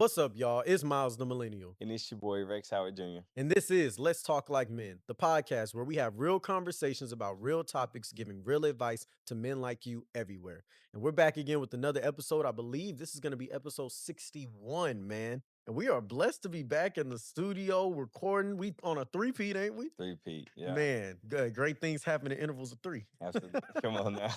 What's up, y'all? It's Miles the Millennial. And it's your boy Rex Howard Jr. And this is Let's Talk Like Men, the podcast where we have real conversations about real topics, giving real advice to men like you everywhere. And we're back again with another episode. I believe this is going to be episode 61, man. And we are blessed to be back in the studio recording. We on a three-peat, ain't we? Three-peat, yeah. Man, good. Great things happen in intervals of three. Absolutely. Come on now.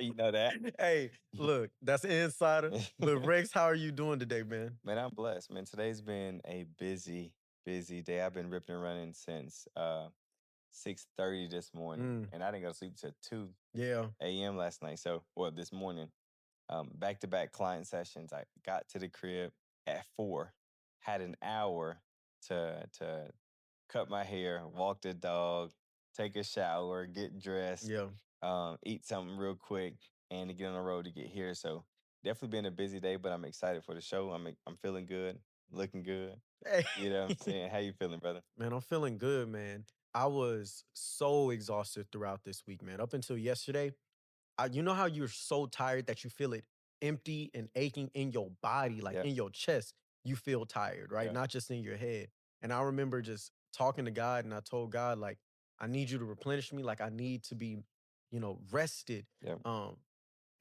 You know that. Hey, look, that's an insider. But Rex, how are you doing today, man? Man, I'm blessed, man. Today's been a busy day. I've been ripping and running since 6:30 this morning. And I didn't go to sleep till 2 Yeah. a.m. last night. This morning. Back-to-back client sessions. I got to the crib at 4, had an hour to cut my hair, walk the dog, take a shower, get dressed, Yeah. eat something real quick, and to get on the road to get here. So definitely been a busy day, but I'm excited for the show. I'm feeling good, looking good. Hey. You know what I'm saying? How you feeling, brother? Man, I'm feeling good, man. I was so exhausted throughout this week, man. Up until yesterday, you know how you're so tired that you feel it empty and aching in your body, like Yeah, in your chest, you feel tired, right? yeah, Not just in your head. And I remember just talking to God and I told God, like, I need you to replenish me. Like, I need to be, rested. yeah.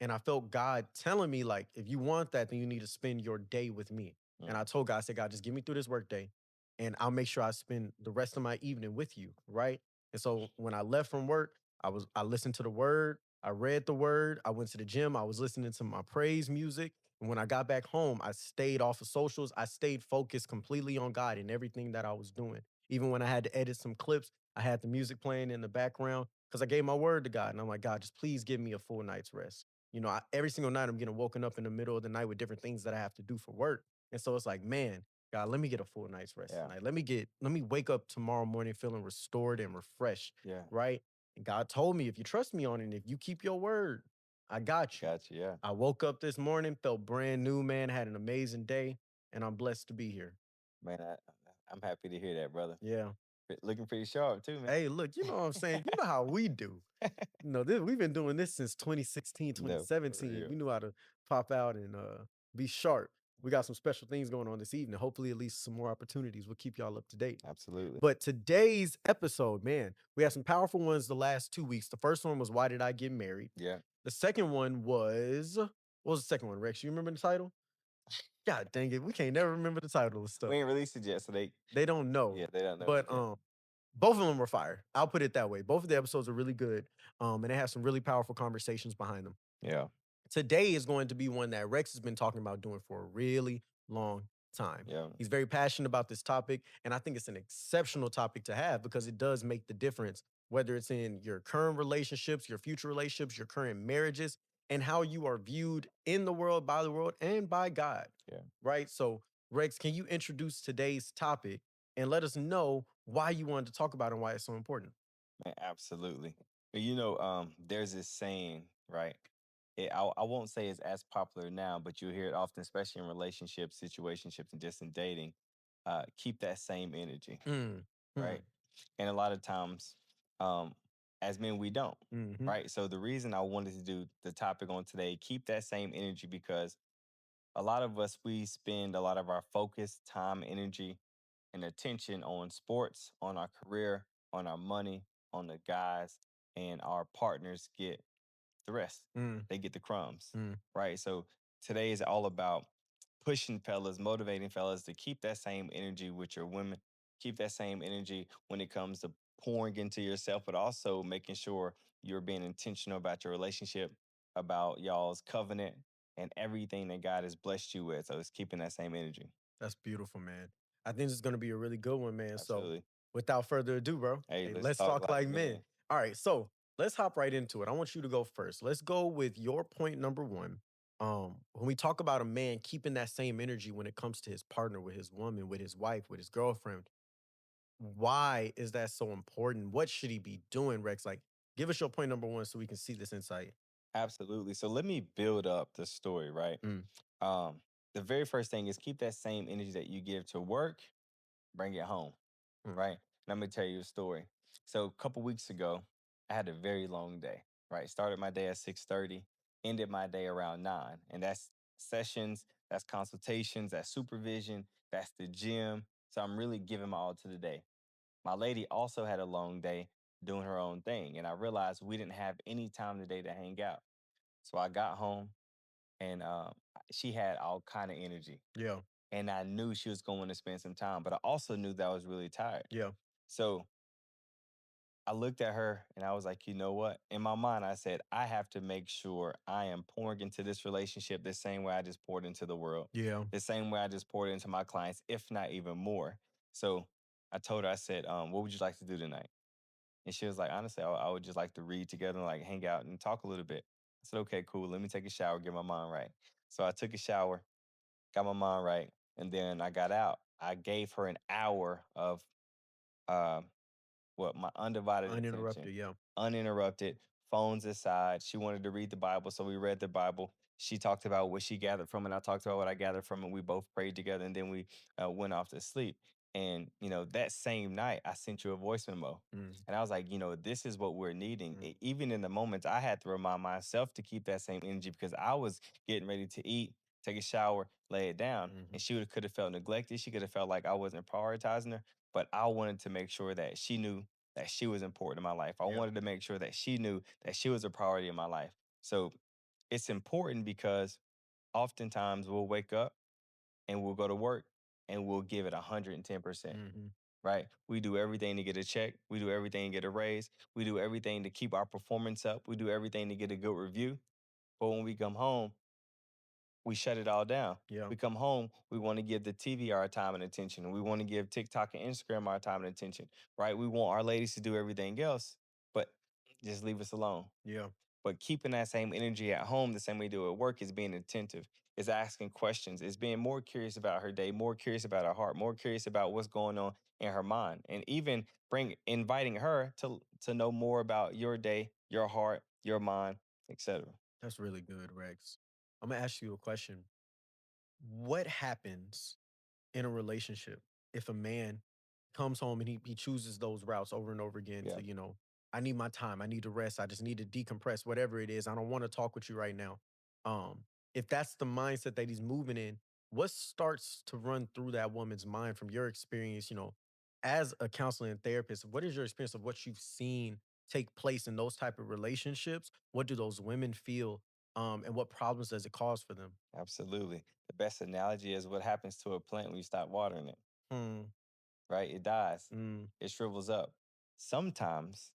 And I felt God telling me, like, if you want that, then you need to spend your day with me. And I Mm, told God, I said, God, just get me through this workday and I'll make sure I spend the rest of my evening with you. Right. And so when I left from work, I listened to the word, I read the word, I went to the gym, I was listening to my praise music. And when I got back home, I stayed off of socials. I stayed focused completely on God and everything that I was doing. Even when I had to edit some clips, I had the music playing in the background because I gave my word to God. And I'm like, God, just please give me a full night's rest. Every single night I'm getting woken up in the middle of the night with different things that I have to do for work. And so it's like, man, God, let me get a full night's rest yeah, tonight. Let me wake up tomorrow morning feeling restored and refreshed. yeah. Right. And God told me, if you trust me on it, and if you keep your word, I got you. Gotcha. Yeah, I woke up this morning, felt brand new, man, had an amazing day, and I'm blessed to be here. man. I'm happy to hear that, brother. Yeah. Looking pretty sharp too, man. Hey, look, you know what I'm saying? You know how we do. We've been doing this since 2016, No, for 2017. We real. knew how to pop out and be sharp. We got some special things going on this evening. Hopefully, at least some more opportunities. We'll keep y'all up to date. Absolutely. But today's episode, man, we had some powerful ones the last 2 weeks. The first one was Why Did I Get Married? Yeah. The second one was, what was the second one, Rex? You remember the title? God dang it. We can't never remember the title of We stuff. ain't released it yet, so They don't know. yeah, they don't know But yet. both of them were fire. I'll put it that way. Both of the episodes are really good. And they have some really powerful conversations behind them. Yeah, Today is going to be one that Rex has been talking about doing for a really long time. yeah, He's very passionate about this topic, and I think it's an exceptional topic to have because it does make the difference, whether it's in your current relationships, your future relationships, your current marriages, and how you are viewed in the world, by the world, and by God. yeah. Right? So, Rex, can you introduce today's topic and let us know why you wanted to talk about it and why it's so important? Man, absolutely. But there's this saying, right? I won't say it's as popular now, but you hear it often, especially in relationships, situationships, and just in dating. Keep that same energy, Mm, right? mm, And a lot of times, um, as men, we don't, mhm, right? So the reason I wanted to do the topic on today, keep that same energy, because a lot of us, we spend a lot of our focus, time, energy, and attention on sports, on our career, on our money, on the guys, and our partners get the rest. mm, They get the crumbs, mm. right? So today is all about pushing fellas, motivating fellas to keep that same energy with your women, keep that same energy when it comes to pouring into yourself, but also making sure you're being intentional about your relationship, about y'all's covenant, and everything that God has blessed you with. So it's keeping that same energy. That's beautiful, man. I think this is gonna be a really good one, man. So, Absolutely. without further ado, bro, Hey, hey, let's let's talk talk like like men. men. All right, so let's hop right into it. I want you to go first. Let's go with your point number one. When we talk about a man keeping that same energy when it comes to his partner, with his woman, with his wife, with his girlfriend, why is that so important? What should he be doing, Rex? Like, give us your point number one so we can see this insight. Absolutely. So let me build up the story, right? Mm, Um, the very first thing is keep that same energy that you give to work, bring it home, mm, right? Let me tell you a story. So a couple weeks ago, I had a very long day, right? Started my day at 6:30, ended my day around 9. And that's sessions, that's consultations, that's supervision, that's the gym. So I'm really giving my all to the day. My lady also had a long day doing her own thing, and I realized we didn't have any time today to hang out. So I got home, and she had all kind of energy, Yeah. and I knew she was going to spend some time, but I also knew that I was really tired. Yeah. So I looked at her and I was like, you know what? In my mind, I said, I have to make sure I am pouring into this relationship the same way I just poured into the world, Yeah. the same way I just poured into my clients, if not even more. So I told her, I said, what would you like to do tonight? And she was like, honestly, I would just like to read together and like hang out and talk a little bit. I said, okay, cool. Let me take a shower, get my mind right. So I took a shower, got my mind right, and then I got out. I gave her an hour of uh, what my undivided attention, Uninterrupted. Yeah. uninterrupted, phones aside. She wanted to read the Bible, so we read the Bible. She talked about what she gathered from it. I talked about what I gathered from it. We both prayed together, and then we went off to sleep. And that same night, I sent you a voice memo, Mm, and I was like, this is what we're needing. mm, Even in the moments, I had to remind myself to keep that same energy because I was getting ready to eat, take a shower, lay it down, mhm. and she could have felt neglected. She could have felt like I wasn't prioritizing her, but I wanted to make sure that she knew that she was important in my life. I Yeah. wanted to make sure that she knew that she was a priority in my life. So it's important because oftentimes we'll wake up and we'll go to work and we'll give it 110%, Mhm. right? We do everything to get a check. We do everything to get a raise. We do everything to keep our performance up. We do everything to get a good review. But when we come home, we shut it all down. Yeah. We come home, we want to give the TV our time and attention. We want to give TikTok and Instagram our time and attention, right? We want our ladies to do everything else, but just leave us alone. Yeah. But keeping that same energy at home, the same way we do at work, is being attentive, is asking questions, is being more curious about her day, more curious about her heart, more curious about what's going on in her mind, and even inviting her to know more about your day, your heart, your mind, etc. That's really good, Rex. I'm gonna ask you a question. What happens in a relationship if a man comes home and he chooses those routes over and over again Yeah, to, I need my time, I need to rest, I just need to decompress, whatever it is. I don't want to talk with you right now. If that's the mindset that he's moving in, what starts to run through that woman's mind from your experience, as a counselor and therapist? What is your experience of what you've seen take place in those type of relationships? What do those women feel? And what problems does it cause for them? absolutely. The best analogy is what happens to a plant when you stop watering it, Hmm. right? It dies, Mm, it shrivels up. Sometimes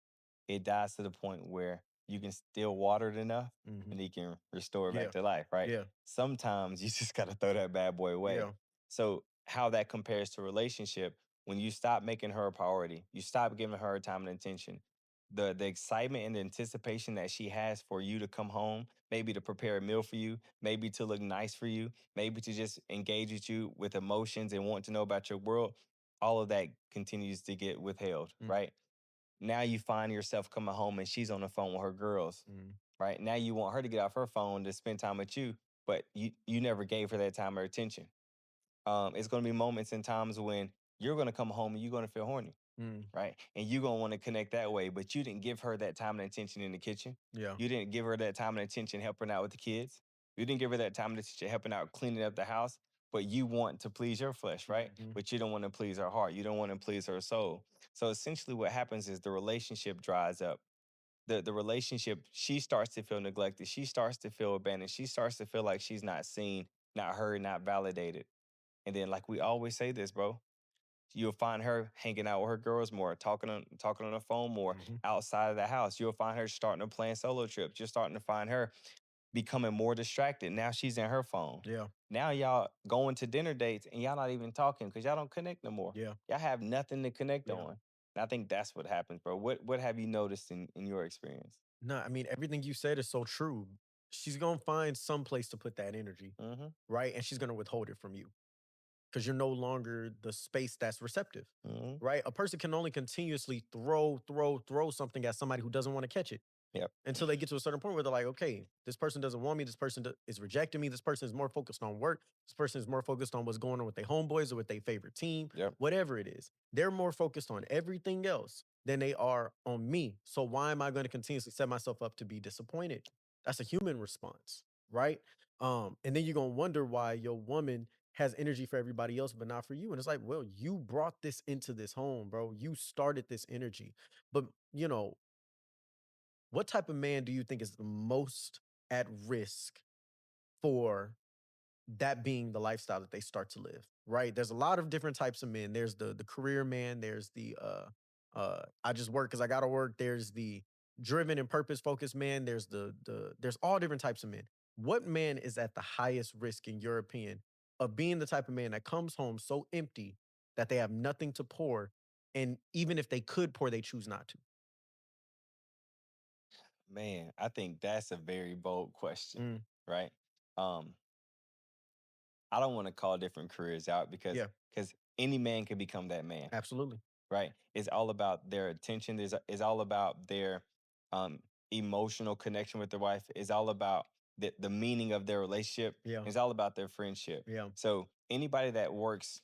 it dies to the point where you can still water it enough mhm. and you can restore it back Yeah, to life, right? yeah, Sometimes you just got to throw that bad boy away. yeah. So, how that compares to relationship, when you stop making her a priority, you stop giving her time and attention. The excitement and the anticipation that she has for you to come home, maybe to prepare a meal for you, maybe to look nice for you, maybe to just engage with you with emotions and want to know about your world, all of that continues to get withheld, Mm, right? Now you find yourself coming home and she's on the phone with her girls, mm, right? Now you want her to get off her phone to spend time with you, but you never gave her that time or attention. It's going to be moments and times when you're going to come home and you're going to feel horny, mm. right? And you're going to want to connect that way, but you didn't give her that time and attention in the kitchen. Yeah. You didn't give her that time and attention helping out with the kids. You didn't give her that time and attention helping out cleaning up the house, but you want to please your flesh, right? Mhm. But you don't want to please her heart. You don't want to please her soul. So essentially what happens is the relationship dries up. The relationship, she starts to feel neglected. She starts to feel abandoned. She starts to feel like she's not seen, not heard, not validated. And then, like we always say this, bro, you'll find her hanging out with her girls more, talking on the phone more, Mhm. outside of the house. You'll find her starting to plan solo trips. You're starting to find her becoming more distracted. Now she's in her phone. Yeah. Now y'all going to dinner dates and y'all not even talking because y'all don't connect no more. Yeah. Y'all have nothing to connect Yeah. on. And I think that's what happens, bro. What have you noticed in your experience? No, I mean, everything you said is so true. She's gonna find some place to put that energy, Mm-hmm. right? And she's gonna withhold it from you because you're no longer the space that's receptive, Mm-hmm. right? A person can only continuously throw something at somebody who doesn't want to catch it Yep. until they get to a certain point where they're like, okay, this person doesn't want me. This person is rejecting me. This person is more focused on work. This person is more focused on what's going on with their homeboys or with their favorite team, Yep. whatever it is. They're more focused on everything else than they are on me. So why am I going to continuously set myself up to be disappointed? That's a human response, right? And then you're gonna wonder why your woman has energy for everybody else, but not for you. And it's like, well, you brought this into this home, bro. You started this energy. But what type of man do you think is the most at risk for that being the lifestyle that they start to live, right? There's a lot of different types of men. There's the career man, there's the I just work because I gotta work. There's the driven and purpose focused man. There's there's all different types of men. What man is at the highest risk in your opinion of being the type of man that comes home so empty that they have nothing to pour, and even if they could pour, they choose not to? Man, I think that's a very bold question, Mm, right? Um, I don't want to call different careers out yeah, because any man can become that man, absolutely. right? It's all about their attention. It's all about their um, emotional connection with their wife. It's all about the meaning of their relationship. Yeah, It's all about their friendship. yeah, So anybody that works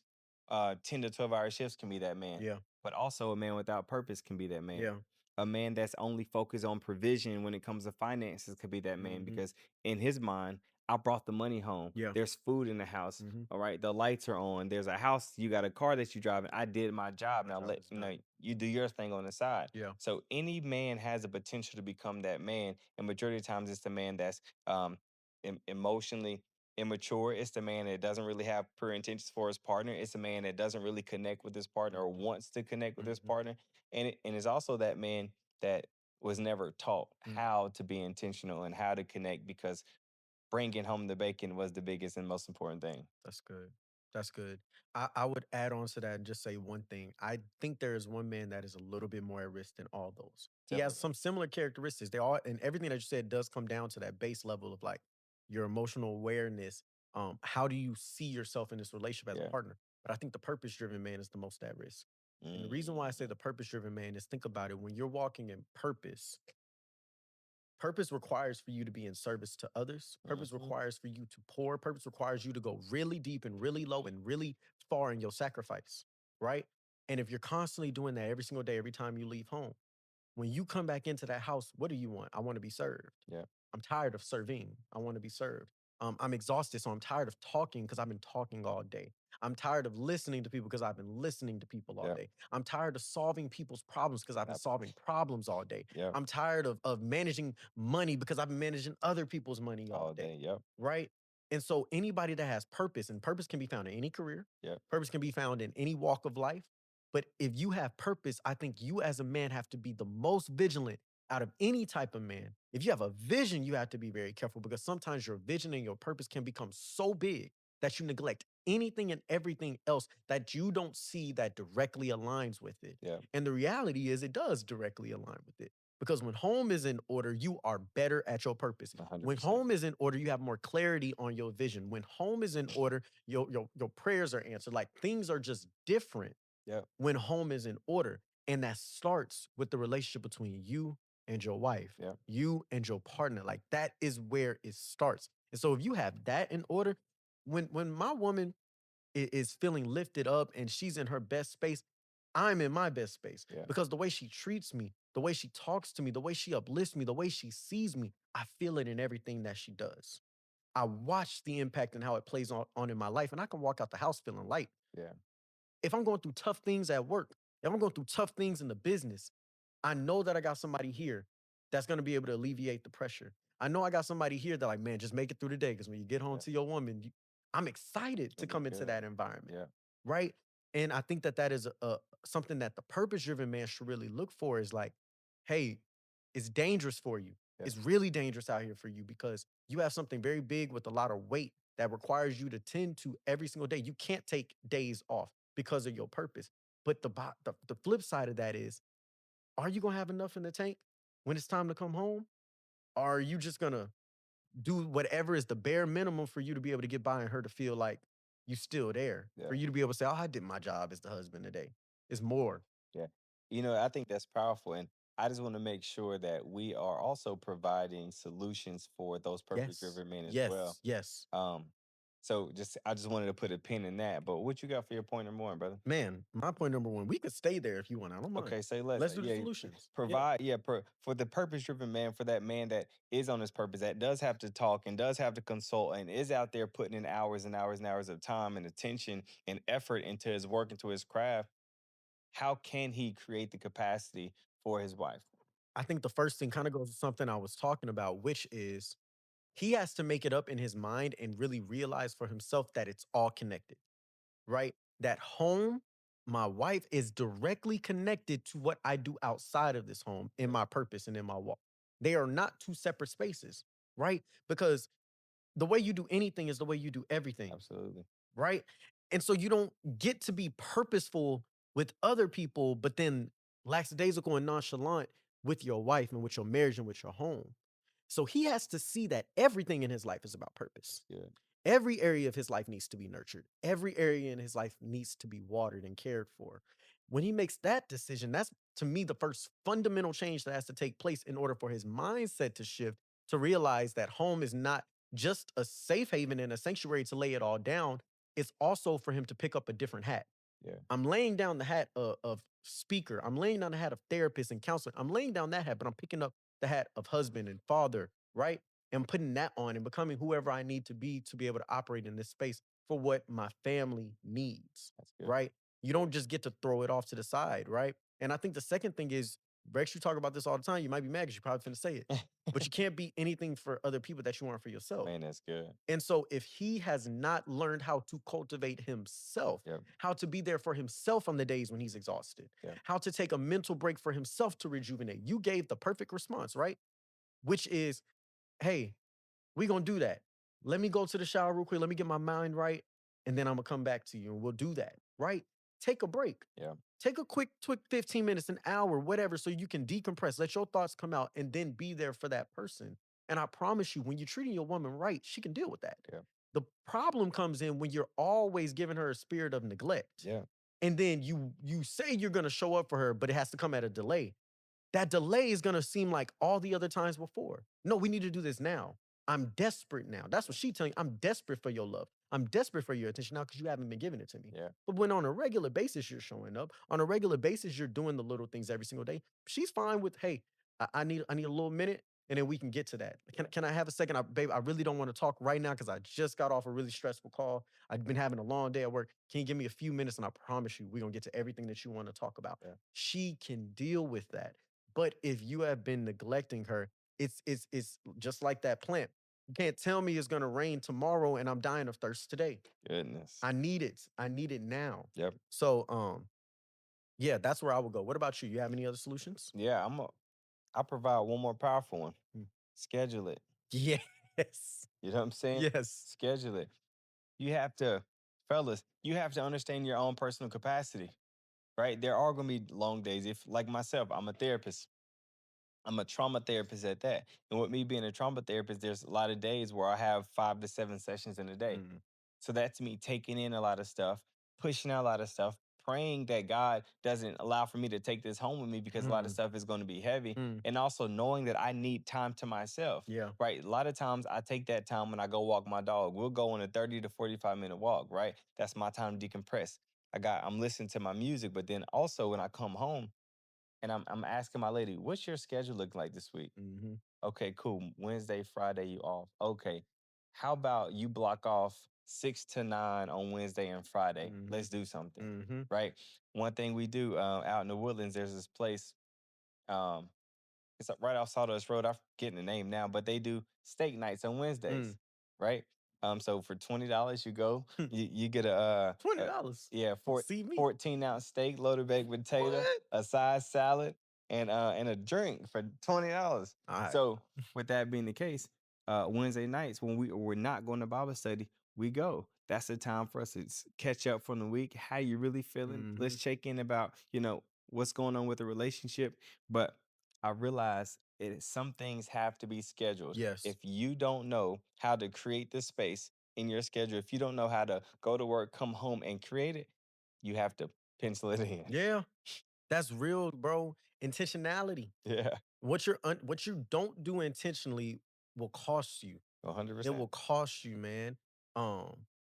10 to 12-hour shifts can be that man, yeah, but also a man without purpose can be that man. yeah. A man that's only focused on provision when it comes to finances could be that man Hmm. because in his mind, I brought the money home. Yeah. There's food in the house. Hmm. All right. The lights are on. There's a house. You got a car that you drive. And I did my job. My Now job let is you know done. you do your thing on the side. Yeah. So any man has the potential to become that man. And majority of times it's the man that's emotionally immature. It's the man that doesn't really have pure intentions for his partner. It's a man that doesn't really connect with his partner or Mhm, wants to connect with his mhm, partner. And it's also that man that was never taught mm. how to be intentional and how to connect because bringing home the bacon was the biggest and most important thing. That's good. That's good. I would add on to that and just say one thing. I think there is one man that is a little bit more at risk than all those. He Tell me has about some similar characteristics. They all and everything that you said does come down to that base level of like your emotional awareness. How do you see yourself in this relationship it. as a Yeah. partner? But I think the purpose driven man is the most at risk. And the reason why I say Mhm. the purpose driven man is think about it. When you're walking in purpose, purpose requires for you to be in service to others. Purpose Mhm. requires for you to pour. Purpose requires you to go really deep and really low and really far in your sacrifice, right? And if you're constantly doing that every single day, every time you leave home, when you come back into that house, what do you want? I want to be served. Yeah. I'm tired of serving. I want to be served. I'm exhausted, so I'm tired of talking because I've been talking all day. I'm tired of listening to people because I've been listening to people all Yeah. day. I'm tired of solving people's problems because I've been solving problems all day. Yeah. I'm tired of managing money because I've been managing other people's money all All day. day. Yep. Right. And so anybody that has purpose, and purpose can be found in any career, Yep. purpose can be found in any walk of life. But if you have purpose, I think you as a man have to be the most vigilant out of any type of man. If you have a vision, you have to be very careful because sometimes your vision and your purpose can become so big that you neglect anything and everything else that you don't see that directly aligns with it. Yep. And the reality is, it does directly align with it. Because when home is in order, you are better at your purpose. When 100%. home is in order, you have more clarity on your vision. When home is in order, your prayers are answered. Like things are just different Yep. when home is in order. And that starts with the relationship between you and your wife, Yep. you and your partner. Like that is where it starts. And so if you have that in order, when my woman is feeling lifted up and she's in her best space, I'm in my best space Yeah. because the way she treats me, the way she talks to me, the way she uplifts me, the way she sees me, I feel it in everything that she does. I watch the impact and how it plays on in my life, and I can walk out the house feeling light. Yeah. If I'm going through tough things at work, if I'm going through tough things in the business, I know that I got somebody here that's gonna be able to alleviate the pressure. I know I got somebody here that like, man, just make it through the day. Because when you get home Yeah. to your woman, I'm excited It's to gonna be come into good. that environment, Yeah. right? And I think that that is something that the purpose-driven man should really look for is like, hey, it's dangerous for you. Yeah. It's really dangerous out here for you because you have something very big with a lot of weight that requires you to tend to every single day. You can't take days off because of your purpose. But the flip side of that is, are you gonna have enough in the tank when it's time to come home? Or are you just gonna do whatever is the bare minimum for you to be able to get by and her to feel like you still there? For Yeah. you to be able to say, "Oh, I did my job as the husband today." It's more. Yeah. I think that's powerful. And I just want to make sure that we are also providing solutions for those purpose Yes. driven men as well. Yes. Yes. Um, So just I just wanted to put a pin in that. But what you got for your point number one, brother? Man, my point number one, we could stay there if you want. I don't mind. Okay, say less. Let's do the Yeah, solutions. Yeah. provide. Yeah, for the purpose-driven man, for that man that is on his purpose, that does have to talk and does have to consult and is out there putting in hours and hours and hours of time and attention and effort into his work, into his craft. How can he create the capacity for his wife? I think the first thing kind of goes to something I was talking about, which is he has to make it up in his mind and really realize for himself that it's all connected, right? That home, my wife is directly connected to what I do outside of this home in Yeah, my purpose and in my walk. They are not two separate spaces, right? Because the way you do anything is the way you do everything, absolutely. right? And so you don't get to be purposeful with other people, but then lackadaisical and nonchalant with your wife and with your marriage and with your home. So he has to see that everything in his life is about purpose. That's good. Every area of his life needs to be nurtured. Every area in his life needs to be watered and cared for. When he makes that decision, that's to me the first fundamental change that has to take place in order for his mindset to shift to realize that home is not just a safe haven and a sanctuary to lay it all down. It's also for him to pick up a different hat. Yeah, I'm laying down the hat of speaker. I'm laying down the hat of therapist and counselor. I'm laying down that hat, but I'm picking up the hat of husband and father, right? And putting that on and becoming whoever I need to be able to operate in this space for what my family needs, that's good. right? You don't just get to throw it off to the side, right? And I think the second thing is, Rex, you talk about this all the time. You might be mad because you're probably finna say it, but you can't be anything for other people that you aren't for yourself. Man, that's good. And so if he has not learned how to cultivate himself, Yep, how to be there for himself on the days when he's exhausted, yep, how to take a mental break for himself to rejuvenate, you gave the perfect response, right? Which is, hey, we gonna do that. Let me go to the shower real quick. Let me get my mind right. And then I'm gonna come back to you and we'll do that. Right? Take a break. yeah, Take a quick 15 minutes, an hour, whatever, so you can decompress. Let your thoughts come out and then be there for that person. And I promise you, when you're treating your woman right, she can deal with that. yeah, The problem comes in when you're always giving her a spirit of neglect. yeah, And then you say you're gonna show up for her, but it has to come at a delay. That delay is gonna seem like all the other times before. No, we need to do this now. I'm desperate now. That's what she telling you. I'm desperate for your love. I'm desperate for your attention now because you haven't been giving it to me. yeah, But when on a regular basis you're showing up, on a regular basis you're doing the little things every single day. She's fine with, hey, I need a little minute, and then we can get to that. yeah, Can I have a second, babe? I really don't want to talk right now because I just got off a really stressful call. I've been having a long day at work. Can you give me a few minutes, and I promise you we're gonna get to everything that you want to talk about. yeah. She can deal with that. But if you have been neglecting her, it's just like that plant. You can't tell me it's gonna rain tomorrow and I'm dying of thirst today. Goodness. I need it. I need it now. Yep. So yeah, that's where I would go. What about you? You have any other solutions? Yeah, I provide one more powerful one. Mm. Schedule it. Yes. You know what I'm saying? Yes. Schedule it. You have to, fellas, you have to understand your own personal capacity, right? There are going to be long days. If, like myself, I'm a therapist. I'm a trauma therapist at that. And with me being a trauma therapist, there's a lot of days where I have 5 to 7 sessions in a day. Mm, So that's me taking in a lot of stuff, pushing out a lot of stuff, praying that God doesn't allow for me to take this home with me because a lot of mm, stuff is going to be heavy. mm. And also knowing that I need time to myself, Yeah. right? A lot of times I take that time when I go walk my dog. We'll go on a 30 to 45-minute walk, right? That's my time to decompress. I'm listening to my music, but then also when I come home and I'm asking my lady, what's your schedule look like this week? Mhm. Okay, cool. Wednesday, Friday, you off. Okay. How about you block off 6 to 9 on Wednesday and Friday? Mhm. Let's do something. Mhm. Right. One thing we do out in the woodlands, there's this place. Um, it's right off Sawdust Road. I'm forgetting the name now, but they do steak nights on Mm. Wednesdays, right? So for $20, you go, you get $20. yeah, See me? 14-ounce steak, loaded baked potato, What? a side salad, and a drink for $20. Alright. So with that being the case, Wednesday nights when we're not going to Bible study, we go. That's the time for us to catch up from the week. How you really feeling? Let's Mhm. check in about what's going on with the relationship. But I realize some things have to be scheduled. Yes. If you don't know how to create the space in your schedule, if you don't know how to go to work, come home, and create it, you have to pencil it in. Yeah. That's real, bro. Intentionality. Yeah, What you don't do intentionally will cost you. It 100%. will cost you, man.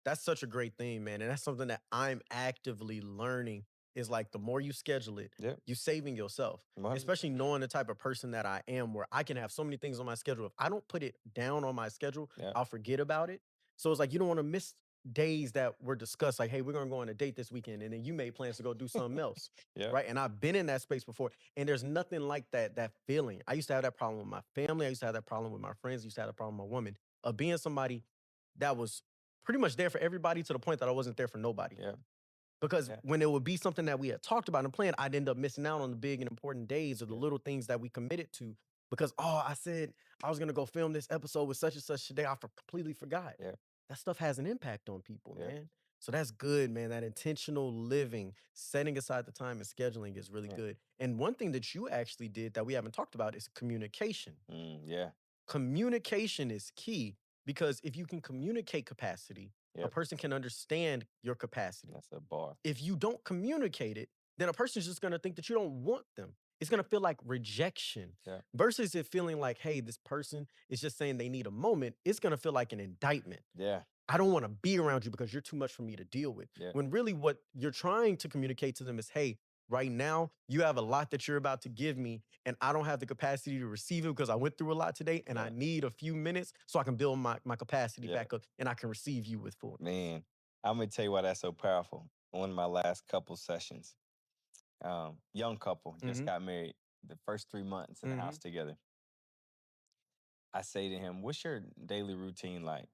That's such a great thing, man, and that's something that I'm actively learning is, like, the more you schedule it, Yep. you saving yourself, especially 100%. knowing the type of person that I am where I can have so many things on my schedule. If I don't put it down on my schedule, Yeah. I'll forget about it. So it's like you don't wanna miss days that were discussed, like, "Hey, we're gonna go on a date this weekend," and then you made plans to go do something else, Yep. right? And I've been in that space before, and there's nothing like that feeling. I used to have that problem with my family, I used to have that problem with my friends, I used to have that problem with my woman, of being somebody that was pretty much there for everybody to the point that I wasn't there for nobody. Yeah. Because Yeah. when it would be something that we had talked about and planned, I'd end up missing out on the big and important days or the Yeah. little things that we committed to because, oh, I said I was gonna go film this episode with such and such today. Completely forgot. Yeah. That stuff has an impact on people, Yeah. man. So that's good, man. That intentional living, setting aside the time and scheduling is really Yeah. good. And one thing that you actually did that we haven't talked about is communication. Yeah. Communication is key because if you can communicate capacity, a Yep. person can understand your capacity. That's a bar. If you don't communicate it, then a person's just gonna think that you don't want them. It's gonna feel like rejection Yeah. versus it feeling like, hey, this person is just saying they need a moment. It's gonna feel like an indictment. Yeah. I don't want to be around you because you're too much for me to deal with. Yeah. When really what you're trying to communicate to them is, hey, right now you have a lot that you're about to give me, and I don't have the capacity to receive it because I went through a lot today, and I Yeah. need a few minutes so I can build my capacity Yeah. back up and I can receive you with fullness. Man, I'm gonna tell you why that's so powerful. One of my last couple sessions, young couple just Hmm. got married. The first 3 months in the Hmm. house together, I say to him, "What's your daily routine like?"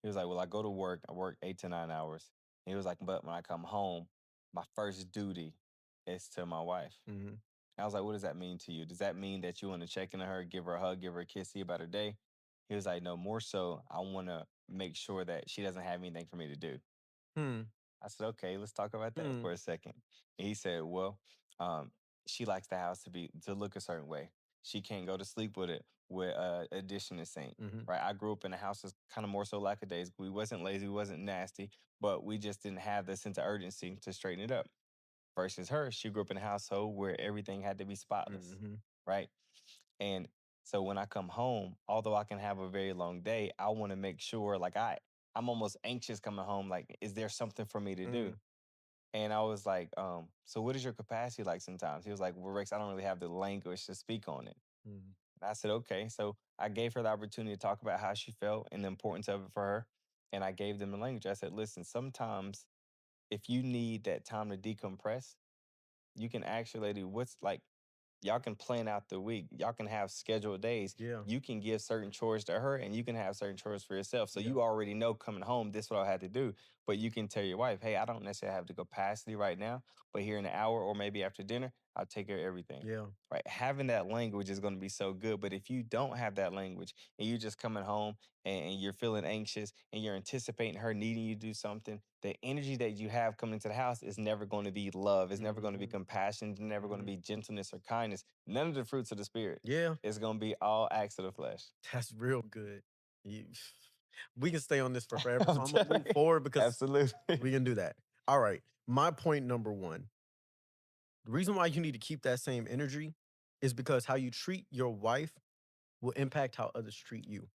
He was like, "Well, I go to work. I work 8 to 9 hours." And he was like, "But when I come home, my first duty is to my wife." Hmm. I was like, "What does that mean to you? Does that mean that you want to check into her, give her a hug, give her a kiss, see about her day?" He was like, "No, more so, I want to make sure that she doesn't have anything for me to do." Hmm. I said, "Okay, let's talk about that Hmm. for a second." And he said, "Well, um, she likes the house to look a certain way. She can't go to sleep with it with a dish in the sink." Hmm. Right. I grew up in a house that's kind of more so lackadaisical. We wasn't lazy, we wasn't nasty, but we just didn't have the sense of urgency to straighten it up. Versus her, she grew up in a household where everything had to be spotless. Hmm. Right. And so when I come home, although I can have a very long day, I want to make sure like I'm almost anxious coming home. Like, is there something for me to do? Hmm. And I was like, so what is your capacity like sometimes? He was like, well, Rex, I don't really have the language to speak on it. Hmm. And I said, okay. So I gave her the opportunity to talk about how she felt and the importance of it for her. And I gave them the language. I said, listen, sometimes if you need that time to decompress, you can actually do what's like y'all can plan out the week. Y'all can have scheduled days. Yeah. You can give certain chores to her and you can have certain chores for yourself. So Yeah. you already know coming home, this is what I had to do. But you can tell your wife, hey, I don't necessarily have the capacity right now, but here in an hour or maybe after dinner, I'll take care of everything. Yeah. Right. Having that language is going to be so good. But if you don't have that language and you're just coming home and you're feeling anxious and you're anticipating her needing you to do something, the energy that you have coming into the house is never going to be love. It's never going to be Hmm. compassion. It's never going to Hmm. be gentleness or kindness. None of the fruits of the spirit. Yeah. It's going to be all acts of the flesh. That's real good. You we can stay on this for forever, I'm so Imma telling move you. forward because we Absolutely. can do that. Alright, my point number 1, the reason why you need to keep that same energy is because how you treat your wife will impact how others treat you.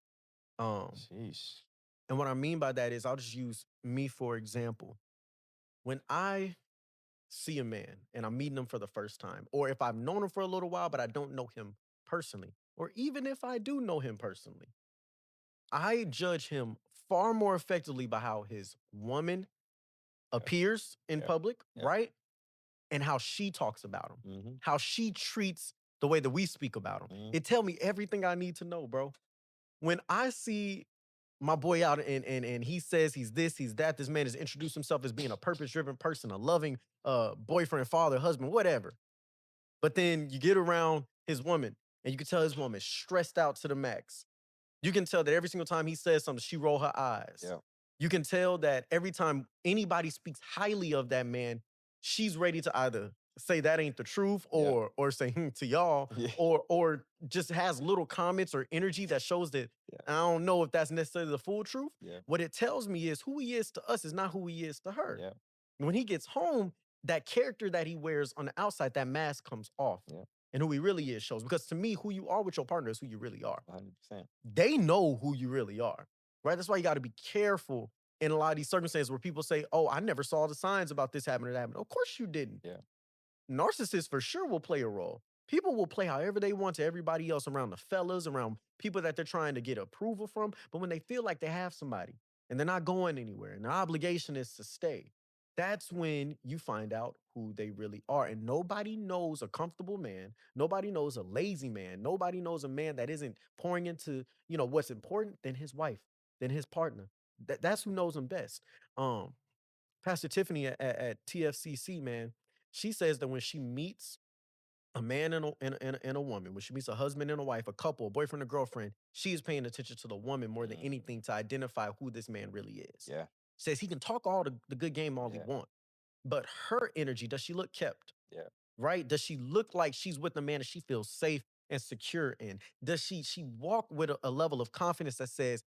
Um, Sheesh. and what I mean by that is I'll just use me for example. When I see a man and I'm meeting him for the first time, or if I've known him for a little while, but I don't know him personally, or even if I do know him personally, I judge him far more effectively by how his woman Yep. appears in Yep. public, Yep. right? And how she talks about him, Mm-hmm. how she treats the way that we speak about him. Mm-hmm. It tell me everything I need to know, bro. When I see my boy out and he says he's this, he's that, this man has introduced himself as being a purpose-driven person, a loving boyfriend, father, husband, whatever. But then you get around his woman and you can tell his woman stressed out to the max. You can tell that every single time he says something, she roll her eyes. Yep. You can tell that every time anybody speaks highly of that man, she's ready to either say that ain't the truth Yep. or say to y'all Yeah. or just has little comments or energy that shows that Yeah. I don't know if that's necessarily the full truth. Yeah. What it tells me is who he is to us is not who he is to her. Yeah. When he gets home, that character that he wears on the outside, that mask comes off. Yeah. And who he really is shows. Because to me, who you are with your partner is who you really are. 100%. They know who you really are, right? That's why you got to be careful in a lot of these circumstances where people say, "Oh, I never saw the signs about this happening or that happening." Of course you didn't. Yeah. Narcissists for sure will play a role. People will play however they want to everybody else around the fellas, around people that they're trying to get approval from. But when they feel like they have somebody and they're not going anywhere and their obligation is to stay, that's when you find out who they really are. And nobody knows a comfortable man. Nobody knows a lazy man. Nobody knows a man that isn't pouring into, what's important than his wife, than his partner. That's who knows him best. Um, Pastor Tiffany at TFCC, man, she says that when she meets a man and a woman, when she meets a husband and a wife, a couple, a boyfriend and girlfriend, she is paying attention to the woman more than Mm, anything to identify who this man really is. yeah. Says he can talk all the good game all he Yeah. want, but her energy, does she look kept? Yeah. Right? Does she look like she's with a man that she feels safe and secure in? Does she walk with a level of confidence that says,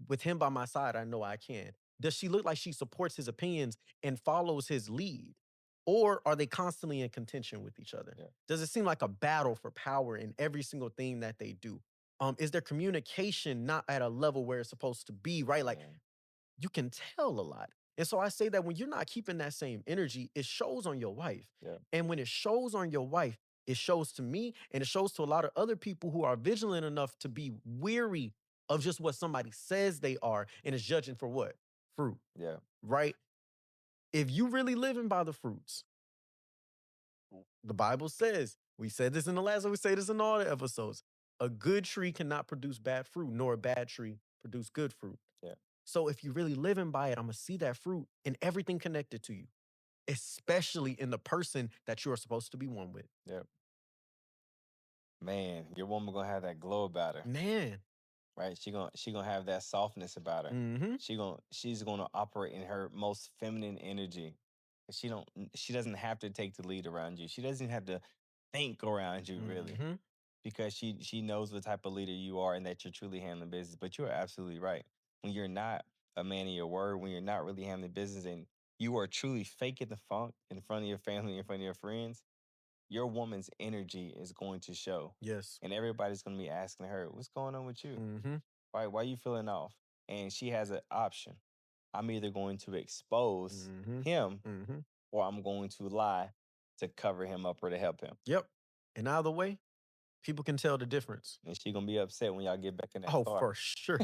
with him by my side, I know I can? Does she look like she supports his opinions and follows his lead? Or are they constantly in contention with each other? Yeah. Does it seem like a battle for power in every single thing that they do? Is their communication not at a level where it's supposed to be, right? Like Yeah. you can tell a lot. And so I say that when you're not keeping that same energy, it shows on your wife. Yeah. And when it shows on your wife, it shows to me and it shows to a lot of other people who are vigilant enough to be weary of just what somebody says they are and is judging for what? Fruit, Yeah. right? If you really living by the fruits, the Bible says, we said this in the last one, we say this in all the episodes. A good tree cannot produce bad fruit, nor a bad tree produce good fruit. Yeah. So if you really living by it, I'm gonna see that fruit in everything connected to you, especially in the person that you are supposed to be one with. Yeah. Man, your woman gonna have that glow about her. Man. Right? She gonna have that softness about her. Mm-hmm. She's gonna operate in her most feminine energy. She doesn't have to take the lead around you. She doesn't have to think around you really, Mm-hmm. because she knows the type of leader you are and that you're truly handling business. But you're absolutely right. When you're not a man of your word, when you're not really handling business, and you are truly faking the funk in front of your family, in front of your friends, your woman's energy is going to show. Yes. And everybody's going to be asking her, "What's going on with you? Mm-hmm. Why are you feeling off?" And she has an option. I'm either going to expose Mm-hmm. him, Mm-hmm. or I'm going to lie to cover him up or to help him. Yep. And either way, people can tell the difference. And she gonna be upset when y'all get back in that Oh, car. for sure.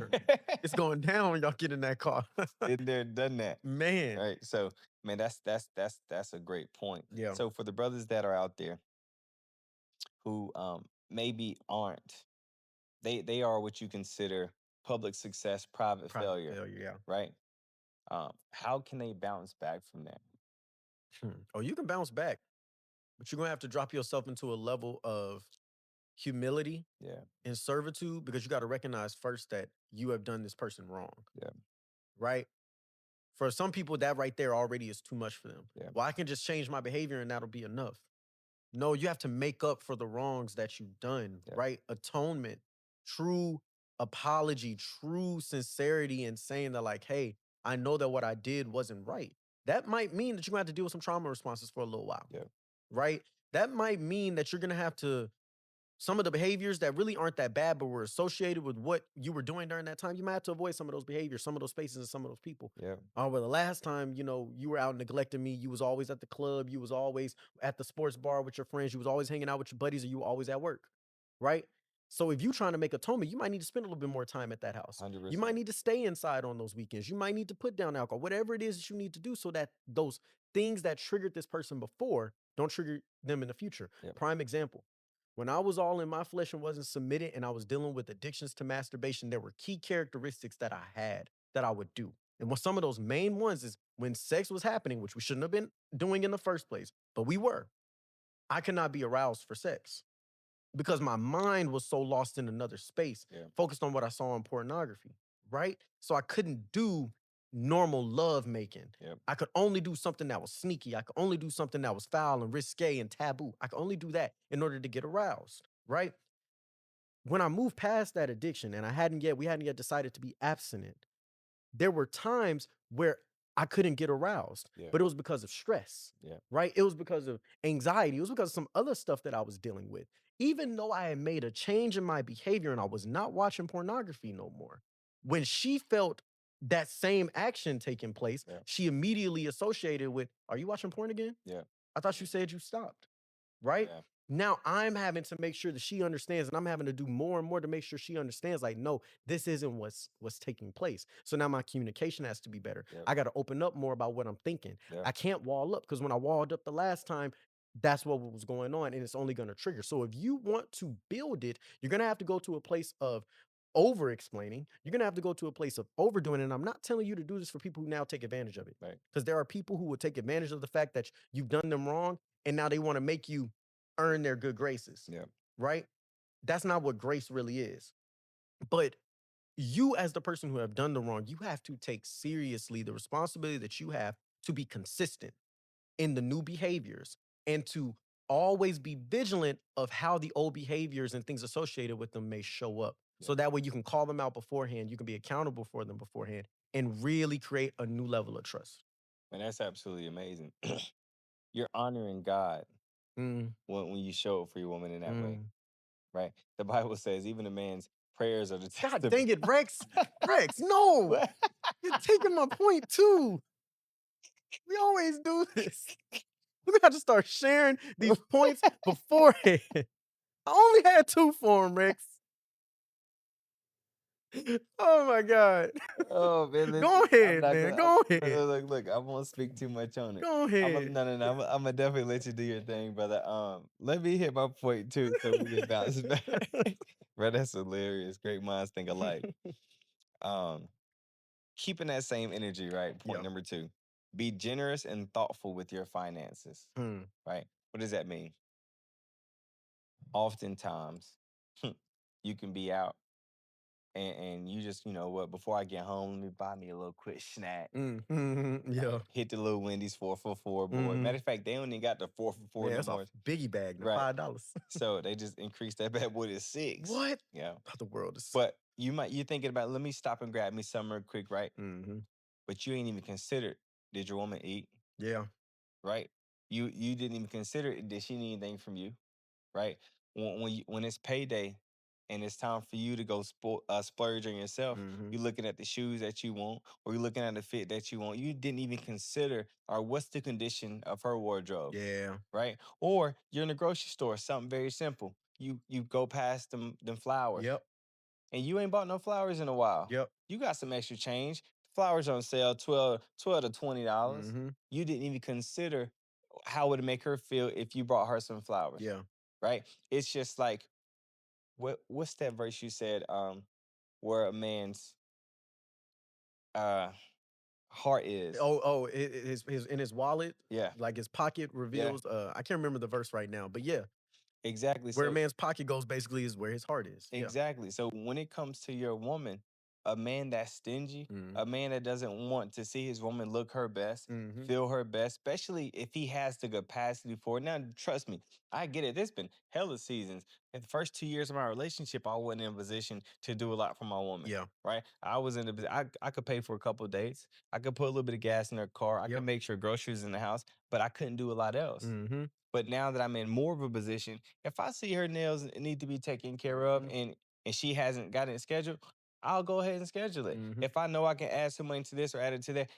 It's going down when y'all get in that car. Been there, done that. Man. Right. So, man, that's a great point. Yeah. So for the brothers that are out there who maybe aren't, they are what you consider public success, private Private failure, failure. Yeah. right? How can they bounce back from that? Oh, you can bounce back, but you're gonna have to drop yourself into a level of humility Yeah. and servitude because you got to recognize first that you have done this person wrong, Yeah. right? For some people, that right there already is too much for them. Yeah. Well, I can just change my behavior and that'll be enough. No, you have to make up for the wrongs that you've done, Yeah. right? Atonement, true apology, true sincerity, and saying that, like, hey, I know that what I did wasn't right. That might mean that you're gonna have to deal with some trauma responses for a little while, Yeah. right? That might mean that you're gonna have to some of the behaviors that really aren't that bad, but were associated with what you were doing during that time, you might have to avoid some of those behaviors, some of those spaces, and some of those people. Yeah. Well, the last time, you were out neglecting me, you was always at the club, you was always at the sports bar with your friends, you was always hanging out with your buddies, or you were always at work, right? So if you trying to make atonement, you might need to spend a little bit more time at that house. You might 100%. need to stay inside on those weekends. You might need to put down alcohol, whatever it is that you need to do so that those things that triggered this person before don't trigger them in the future. Yeah. Prime example. When I was all in my flesh and wasn't submitted and I was dealing with addictions to masturbation, there were key characteristics that I had that I would do. And what some of those main ones is when sex was happening, which we shouldn't have been doing in the first place, but we were. I could not be aroused for sex because my mind was so lost in another space, Yeah. focused on what I saw in pornography, right? So I couldn't do normal love making. Yep. I could only do something that was sneaky. I could only do something that was foul and risque and taboo. I could only do that in order to get aroused, right? When I moved past that addiction and we hadn't yet decided to be abstinent, there were times where I couldn't get aroused, Yeah. but it was because of stress, Yeah. right? It was because of anxiety. It was because of some other stuff that I was dealing with. Even though I had made a change in my behavior and I was not watching pornography no more, when she felt that same action taking place, Yeah. she immediately associated with, "Are you watching porn again? Yeah. I thought you said you stopped." Right? Yeah. Now I'm having to make sure that she understands, and I'm having to do more and more to make sure she understands, like, no, this isn't what's taking place. So now my communication has to be better. Yep. I got to open up more about what I'm thinking. Yep. I can't wall up because when I walled up the last time, that's what was going on, and it's only going to trigger. So if you want to build it, you're going to have to go to a place of over explaining. You're going to have to go to a place of overdoing it. And I'm not telling you to do this for people who now take advantage of it, Right. because there are people who will take advantage of the fact that you've done them wrong, and now they want to make you earn their good graces, Yep. right? That's not what grace really is. But you, as the person who have done the wrong, you have to take seriously the responsibility that you have to be consistent in the new behaviors and to always be vigilant of how the old behaviors and things associated with them may show up. Yep. So that way you can call them out beforehand, you can be accountable for them beforehand, and really create a new level of trust. And that's absolutely amazing. You're honoring God Mm, when you show up for your woman in that way, mm. right? The Bible says even a man's prayers are the God testament. dang it, Rex. Rex, no. What? You're taking my point too. We always do this. We got to start sharing these points beforehand. I only had 2 for him, Rex. Oh my God. Oh man, Go listen, I'm ahead, not man. gonna. Go ahead. Look. I won't speak too much on it. Go ahead. No, no, no. I'm gonna definitely let you do your thing, brother. Let me hit my point too, so we can bounce back. Bro, that's hilarious. Great minds think alike. Um, Keeping that same energy, right? Point Yeah. number two: be generous and thoughtful with your finances. Mm, Right? What does that mean? Oftentimes, you can be out and you just, you know what, before I get home, let me buy me a little quick snack. mm, mhm, Right. yeah. Hit the little Wendy's 4 for 4, boy. Matter Mhm. of fact, they don't even got the 4 for 4 Yeah, no that's a more. biggie bag, the Right. $5. So they just increased that bad boy to 6. What? Yeah. Oh, the world is. But you're thinking about, let me stop and grab me something real quick, right? Mhm. But you ain't even considered, did your woman eat? Yeah. Right? You didn't even consider, did she need anything from you? Right? When it's payday and it's time for you to go splurge on yourself, Mhm. you're looking at the shoes that you want, or you're looking at the fit that you want. You didn't even consider, or what's the condition of her wardrobe, Yeah. right? Or you're in the grocery store, something very simple. You go past them flowers, Yep. and you ain't bought no flowers in a while. Yep. You got some extra change. Flowers on sale, 12 to $20. Mhm. You didn't even consider how would it make her feel if you brought her some flowers, Yeah. right? It's just like what's that verse you said? Where a man's uh heart is. His in his wallet, Yeah, like his pocket yeah, reveals, I can't remember the verse right now, but yeah, exactly. where a So man's pocket goes basically is where his heart is. Yeah. exactly. So when it comes to your woman, a man that's stingy, Mhm. a man that doesn't want to see his woman look her best, Mhm. feel her best, especially if he has the capacity for it. Now, trust me, I get it. There's been hella seasons. In the first 2 years of my relationship, I wasn't in a position to do a lot for my woman. Yeah. Right, I was in I could pay for a couple of dates. I could put a little bit of gas in her car. I could Yep. make sure groceries in the house, but I couldn't do a lot else. Mhm. But now that I'm in more of a position, if I see her nails need to be taken care of Mhm. and she hasn't got it scheduled, I'll go ahead and schedule it. Mhm. If I know I can add some money to this or add it to that,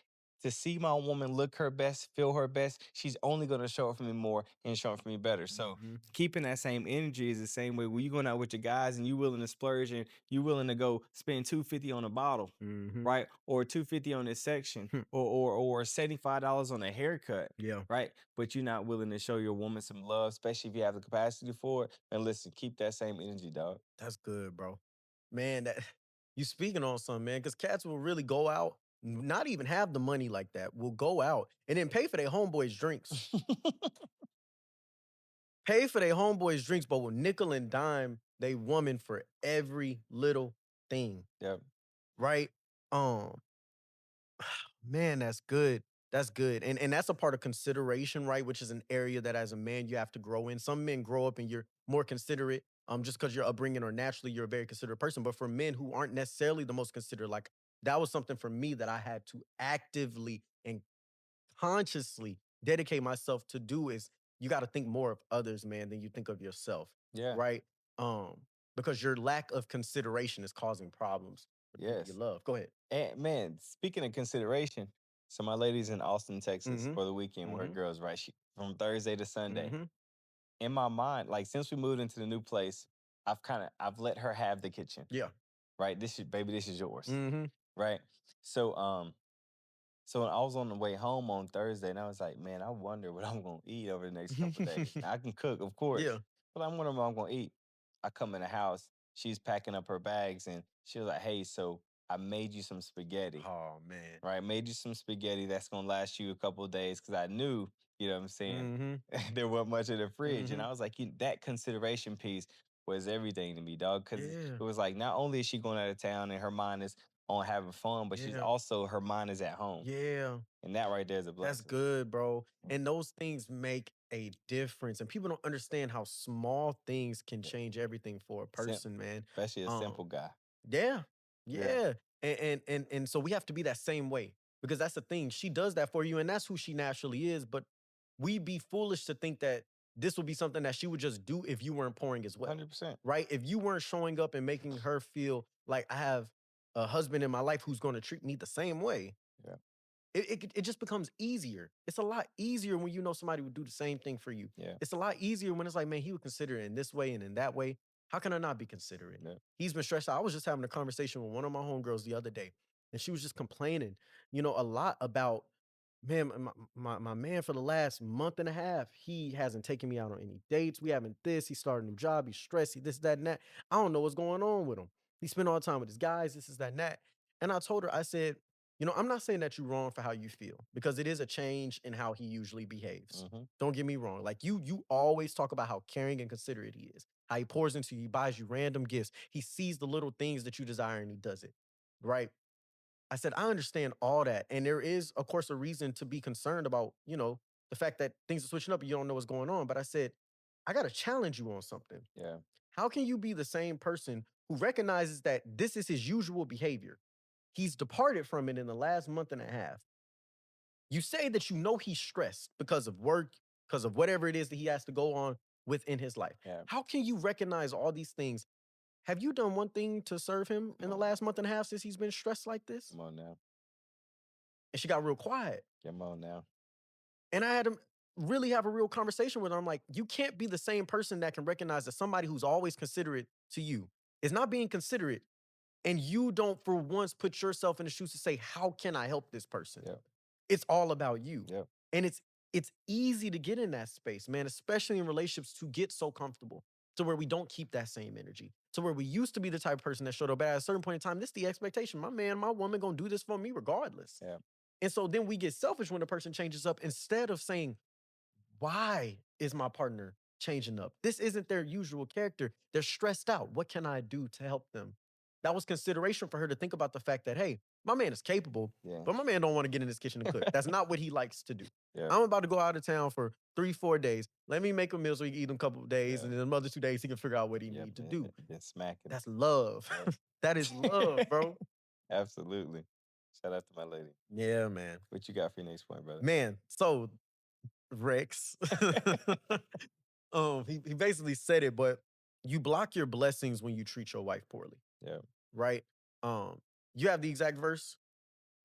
to see my woman look her best, feel her best, she's only going to show up for me more and show up for me better. So Mhm. keeping that same energy is the same way when you going out with your guys and you willing to splurge and you willing to go spend 250 on a bottle, Mhm. right? Or 250 on this section, Hmm. or $75 on a haircut, Yeah. right? But you're not willing to show your woman some love, especially if you have the capacity for it. And listen, keep that same energy, dog. That's good, bro. Man, that you speaking on something, man, because cats will really go out, not even have the money like that, will go out and then pay for their homeboys' drinks. Pay for their homeboys' drinks, but will nickel and dime they woman for every little thing, Yep. right? Um, Man, that's good. That's good. And that's a part of consideration, right? Which is an area that as a man you have to grow in. Some men grow up and you're more considerate just because your upbringing or naturally you're a very considerate person. But for men who aren't necessarily the most considerate, like that was something for me that I had to actively and consciously dedicate myself to do is you got to think more of others, man, than you think of yourself, Yeah. right? Because your lack of consideration is causing problems. for the people you Yes. love. Go ahead. And man, speaking of consideration, so my lady's in Austin, Texas Mhm. for the weekend with her Mhm. girls, right? From Thursday to Sunday. Mhm. In my mind, like since we moved into the new place, I've let her have the kitchen, Yeah. right? This is yours, Mhm. right? So so when I was on the way home on Thursday, and I was like, man, I wonder what I'm gonna eat over the next couple of days. Now I can cook, of course, Yeah. but I'm wondering what I'm gonna eat. I come in the house, she's packing up her bags, and she was like, hey, so I made you some spaghetti, Oh, man. right? Made you some spaghetti that's gonna last you a couple of days because I knew, you know what I'm saying, Mhm. there wasn't much in the fridge. And Mhm. I was like, that consideration piece was everything to me, dog. Cause Yeah. it was like not only is she going out of town and her mind is on having fun, but she's Yeah. also her mind is at home. Yeah. And that right there is a That's blessing. good, bro. Mm. And those things make a difference. And people don't understand how small things can Yeah. change everything for a person, man. Especially a Um, simple guy. yeah. Yeah. Yeah. And so we have to be that same way because that's the thing. She does that for you, and that's who she naturally is. But we'd be foolish to think that this would be something that she would just do if you weren't pouring as well. 100%. Right? If you weren't showing up and making her feel like I have a husband in my life who's going to treat me the same way, Yeah. it just becomes easier. It's a lot easier when you know somebody would do the same thing for you. Yeah. It's a lot easier when it's like, man, he would consider it in this way and in that way. How can I not be considerate? Yeah. He's been stressed out. I was just having a conversation with one of my homegirls the other day, and she was just complaining, a lot about, man, my man for the last month and a half, he hasn't taken me out on any dates. We haven't this. He started a new job. He's stressed. He this, that, and that. I don't know what's going on with him. He spent all the time with his guys. This is that, and that. And I told her, I said, I'm not saying that you're wrong for how you feel because it is a change in how he usually behaves. Hmm. Don't get me wrong. Like you always talk about how caring and considerate he is. How he pours into you, he buys you random gifts. He sees the little things that you desire and he does it. Right? I said, I understand all that. And there is, of course, a reason to be concerned about, the fact that things are switching up and you don't know what's going on. But I said, I got to challenge you on something. Yeah. How can you be the same person who recognizes that this is his usual behavior? He's departed from it in the last month and a half. You say that you know he's stressed because of work, because of whatever it is that he has to go on within his life. Yeah. How can you recognize all these things? Have you done one thing to serve him in Come the on last now. month and a half since he's been stressed like this? Come on now. And she got real quiet. Come on now. And I had to really have a real conversation with her. I'm like, you can't be the same person that can recognize that somebody who's always considerate to you is not being considerate. And you don't for once put yourself in the shoes to say, how can I help this person? Yep. It's all about you. Yep. And it's easy to get in that space, man, especially in relationships to get so comfortable to where we don't keep that same energy. To where we used to be the type of person that showed up, but at a certain point in time, this is the expectation. My man, my woman gonna do this for me regardless. Yeah. And so then we get selfish when the person changes up instead of saying, why is my partner changing up? This isn't their usual character. They're stressed out. What can I do to help them? That was consideration for her to think about the fact that, hey, my man is capable, Yeah. but my man don't want to get in this kitchen and cook. That's not what he likes to do. Yeah. I'm about to go out of town for 3, 4 days. Let me make a meal so he can eat them a couple of days, and Yeah. then the other 2 days he can figure out what he Yep. need to do. Been smacking That's love. That is love, it. bro. Absolutely. Shout out to my lady. Yeah, man. What you got for your next point, brother? Man, so Rex. He basically said it, but you block your blessings when you treat your wife poorly, Yeah. right? Um, you have the exact verse.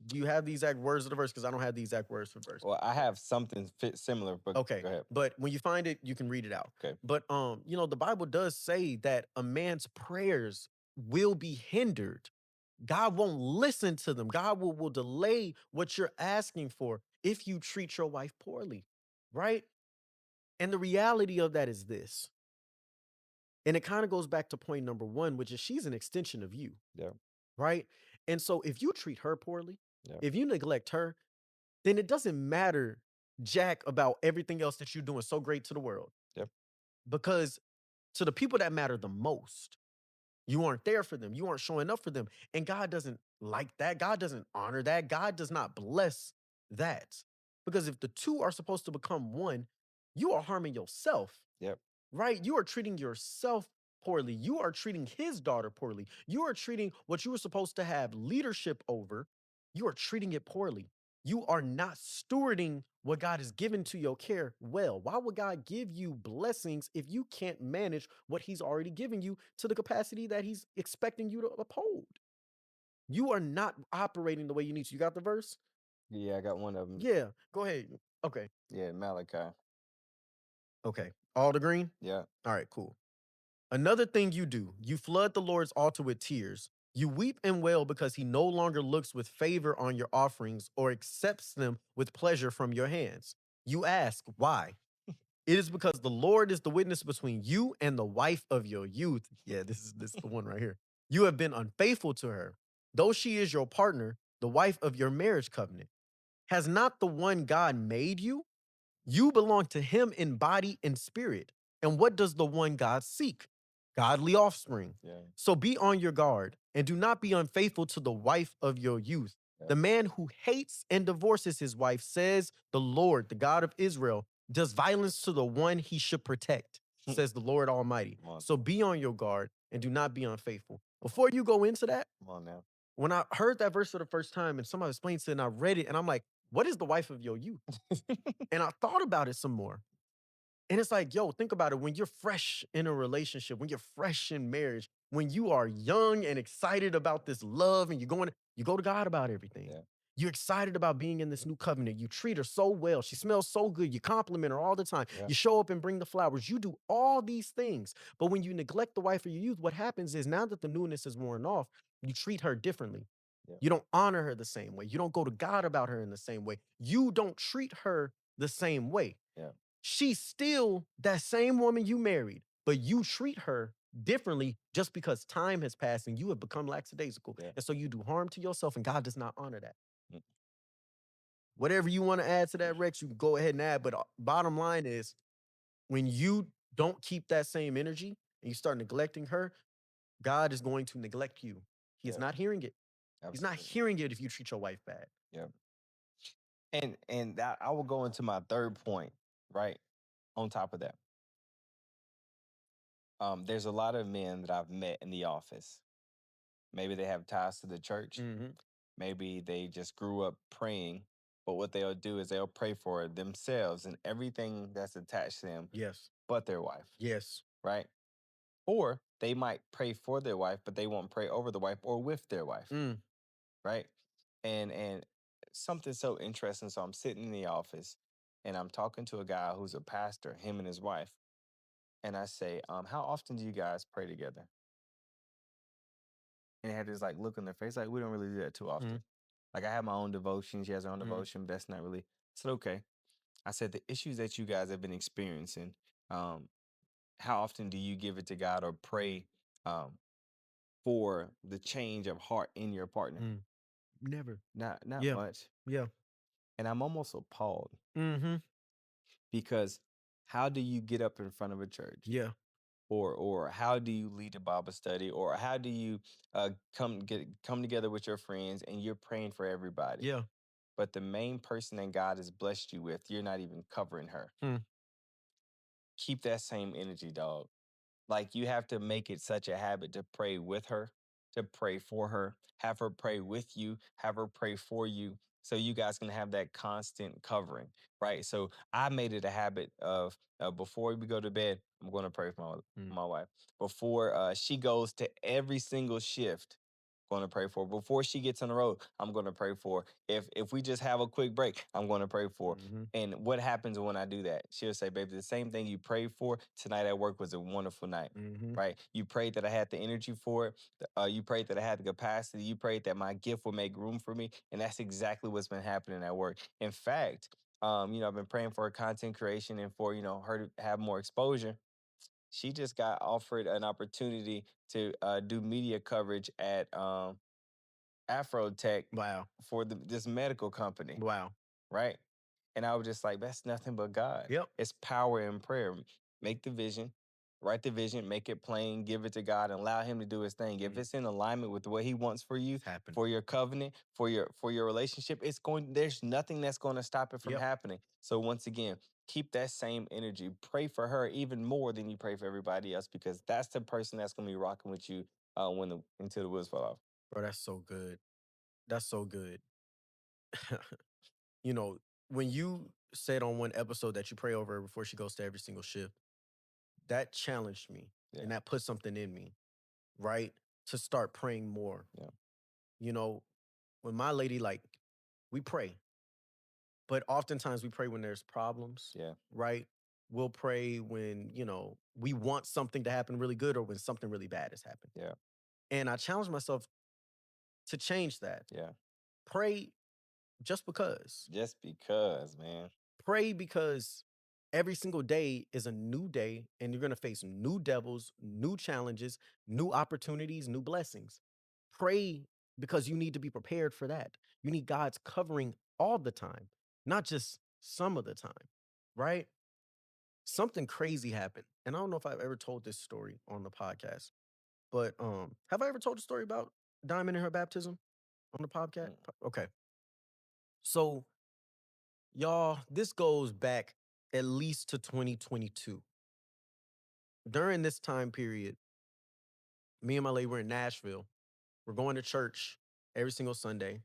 Do you have the exact words of the verse? Because I don't have the exact words for verse. Well, I have something fit similar, but Okay, go ahead. but when you find it, you can read it out. Okay. But the Bible does say that a man's prayers will be hindered. God won't listen to them. God will delay what you're asking for if you treat your wife poorly, right? And the reality of that is this. And it kind of goes back to point number one, which is she's an extension of you, Yeah. right? And so if you treat her poorly, Yeah. if you neglect her, then it doesn't matter jack about everything else that you're doing so great to the world. Yep. Because to the people that matter the most, you aren't there for them. You aren't showing up for them. And God doesn't like that. God doesn't honor that. God does not bless that. Because if the two are supposed to become one, you are harming yourself. Yep. Right? You are treating yourself poorly. You are treating his daughter poorly. You are treating what you were supposed to have leadership over, you are treating it poorly. You are not stewarding what God has given to your care well. Why would God give you blessings if you can't manage what he's already given you to the capacity that he's expecting you to uphold? You are not operating the way you need to. You got the verse? Yeah, I got one of them. Yeah, go ahead. Okay. Yeah, Malachi. Okay. All the green? Yeah. All right, cool. Another thing you do, you flood the Lord's altar with tears. You weep and wail because he no longer looks with favor on your offerings or accepts them with pleasure from your hands. You ask, why? It is because the Lord is the witness between you and the wife of your youth. Yeah, this is the one right here. You have been unfaithful to her. Though she is your partner, the wife of your marriage covenant. Has not the one God made you? You belong to him in body and spirit. And what does the one God seek? Godly offspring. Yeah. So be on your guard and do not be unfaithful to the wife of your youth. Yeah. The man who hates and divorces his wife says, the Lord, the God of Israel, does violence to the one he should protect, says the Lord Almighty. Come on. So be on your guard and do not be unfaithful. Before you go into that, Come on now. when I heard that verse for the first time and somebody explained it and I read it, and I'm like, what is the wife of your youth? And I thought about it some more. And it's like, yo, think about it. When you're fresh in a relationship, when you're fresh in marriage, when you are young and excited about this love and you go to God about everything. Yeah. You're excited about being in this new covenant. You treat her so well. She smells so good. You compliment her all the time. Yeah. You show up and bring the flowers. You do all these things. But when you neglect the wife of your youth, what happens is now that the newness is worn off, you treat her differently. Yeah. You don't honor her the same way. You don't go to God about her in the same way. You don't treat her the same way. Yeah. She's still that same woman you married, but you treat her differently just because time has passed and you have become lackadaisical. Yeah. And so you do harm to yourself, and God does not honor that. Mm. Whatever you want to add to that, Rex, you can go ahead and add. But bottom line is when you don't keep that same energy and you start neglecting her, God is going to neglect you. He is Yeah. not hearing it. He's not Absolutely. hearing it if you treat your wife bad. Yeah. And that I will go into my third point, right? On top of that. There's a lot of men that I've met in the office. Maybe they have ties to the church. Mhm. Maybe they just grew up praying. But what they'll do is they'll pray for themselves and everything that's attached to them Yes. but their wife, Yes. right? Or they might pray for their wife, but they won't pray over the wife or with their wife, Mm. right? And something so interesting. So I'm sitting in the office and I'm talking to a guy who's a pastor, him and his wife. And I say, how often do you guys pray together? And they had this like look on their face, like we don't really do that too Mm. often. Like I have my own devotion, she has her own Mm. devotion, but that's not really. I said, okay. I said the issues that you guys have been experiencing, um, how often do you give it to God or pray um, for the change of heart in your partner? Mm. Never. Not Yeah. much. Yeah. And I'm almost appalled Mhm. because how do you get up in front of a church? Yeah. Or how do you lead a Bible study? Or how do you come together with your friends and you're praying for everybody? Yeah. But the main person that God has blessed you with, you're not even covering her. Hmm. Keep that same energy, dog. Like you have to make it such a habit to pray with her, to pray for her, have her pray with you, have her pray for you. So you guys can have that constant covering, right? So I made it a habit of before we go to bed, I'm going to pray for Mm. my wife. Before she goes to every single shift, going to pray for her. Before she gets on the road, I'm going to pray for her. If we just have a quick break, I'm going to pray for her. Mhm. And what happens when I do that? She'll say, baby, the same thing you prayed for tonight at work was a wonderful night, Mhm. right? You prayed that I had the energy for it. You prayed that I had the capacity. You prayed that my gift would make room for me. And that's exactly what's been happening at work. In fact, I've been praying for her content creation and for, her to have more exposure. She just got offered an opportunity to do media coverage at Afrotech Wow. for this medical company, Wow. right? And I was just like, that's nothing but God. Yep. It's power in prayer. Make the vision, write the vision, make it plain, give it to God, and allow Him to do His thing. If Mm. it's in alignment with what He wants for you, It's happened. for your covenant, for your relationship, it's going. There's nothing that's going to stop it from Yep. happening. So once again, keep that same energy. Pray for her even more than you pray for everybody else, because that's the person that's going to be rocking with you until the wheels fall off. Bro, that's so good. That's so good. You know, when you said on one episode that you pray over her before she goes to every single shift, that challenged me and Yeah, that put something in me, right? To start praying more. yeah, You know, when my lady, like, we pray, but oftentimes we pray when there's problems, Yeah. right? We'll pray when, we want something to happen really good or when something really bad has happened. Yeah. And I challenge myself to change that. Yeah. Pray just because. Just because, man. Pray because every single day is a new day and you're going to face new devils, new challenges, new opportunities, new blessings. Pray because you need to be prepared for that. You need God's covering all the time, not just some of the time, right? Something crazy happened. And I don't know if I've ever told this story on the podcast, but have I ever told a story about Diamond and her baptism on the podcast? Mm, Okay. So, y'all, this goes back at least to 2022. During this time period, me and my lady were in Nashville. We're going to church every single Sunday.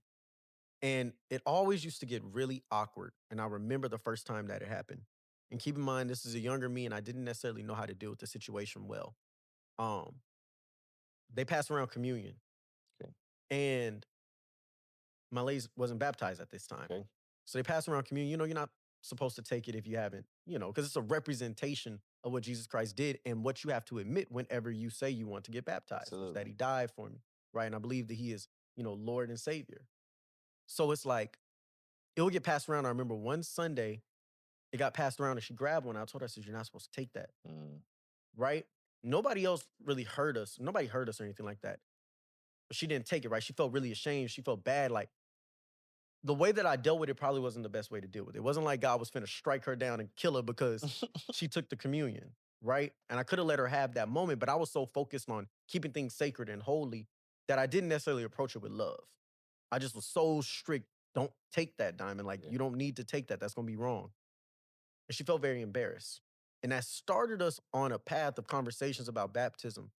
And it always used to get really awkward. And I remember the first time that it happened. And keep in mind, this is a younger me, and I didn't necessarily know how to deal with the situation well. Um, they passed around communion, okay. and my lady wasn't baptized at this time. Okay. So they pass around communion. You're not supposed to take it if you haven't, because it's a representation of what Jesus Christ did and what you have to admit whenever you say you want to get baptized, was that Absolutely. he died for me, right? And I believe that he is, Lord and Savior. So it's like, it will get passed around. I remember one Sunday, it got passed around and she grabbed one. I told her, I said, you're not supposed to take that, Mm, right? Nobody else really heard us. Nobody heard us or anything like that. But she didn't take it, right? She felt really ashamed. She felt bad. Like, the way that I dealt with it probably wasn't the best way to deal with it. It wasn't like God was finna strike her down and kill her because she took the communion, right? And I could have let her have that moment, but I was so focused on keeping things sacred and holy that I didn't necessarily approach it with love. I just was so strict. Don't take that, Diamond. Like, yeah. you don't need to take that. That's gonna be wrong. And she felt very embarrassed. And that started us on a path of conversations about baptism.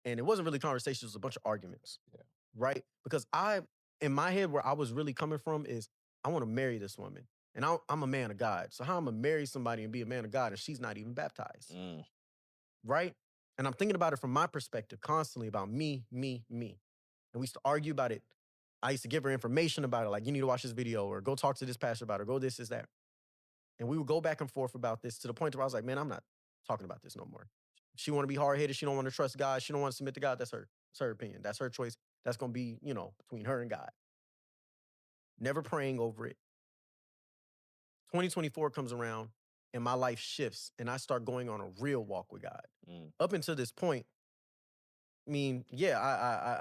And it wasn't really conversations, it was a bunch of arguments, Yeah. right? Because in my head, where I was really coming from is, I want to marry this woman. And I'm a man of God. So how am I going to marry somebody and be a man of God and she's not even baptized, Mm, right? And I'm thinking about it from my perspective constantly about me, me, me. And we used to argue about it. I used to give her information about it, like, you need to watch this video or go talk to this pastor about it, or go this, that. And we would go back and forth about this to the point where I was like, man, I'm not talking about this no more. She want to be hard headed. She don't want to trust God. She don't want to submit to God. That's her. It's her opinion. That's her choice. That's going to be, between her and God. Never praying over it. 2024 comes around and my life shifts and I start going on a real walk with God. mm, Up until this point, I mean, yeah,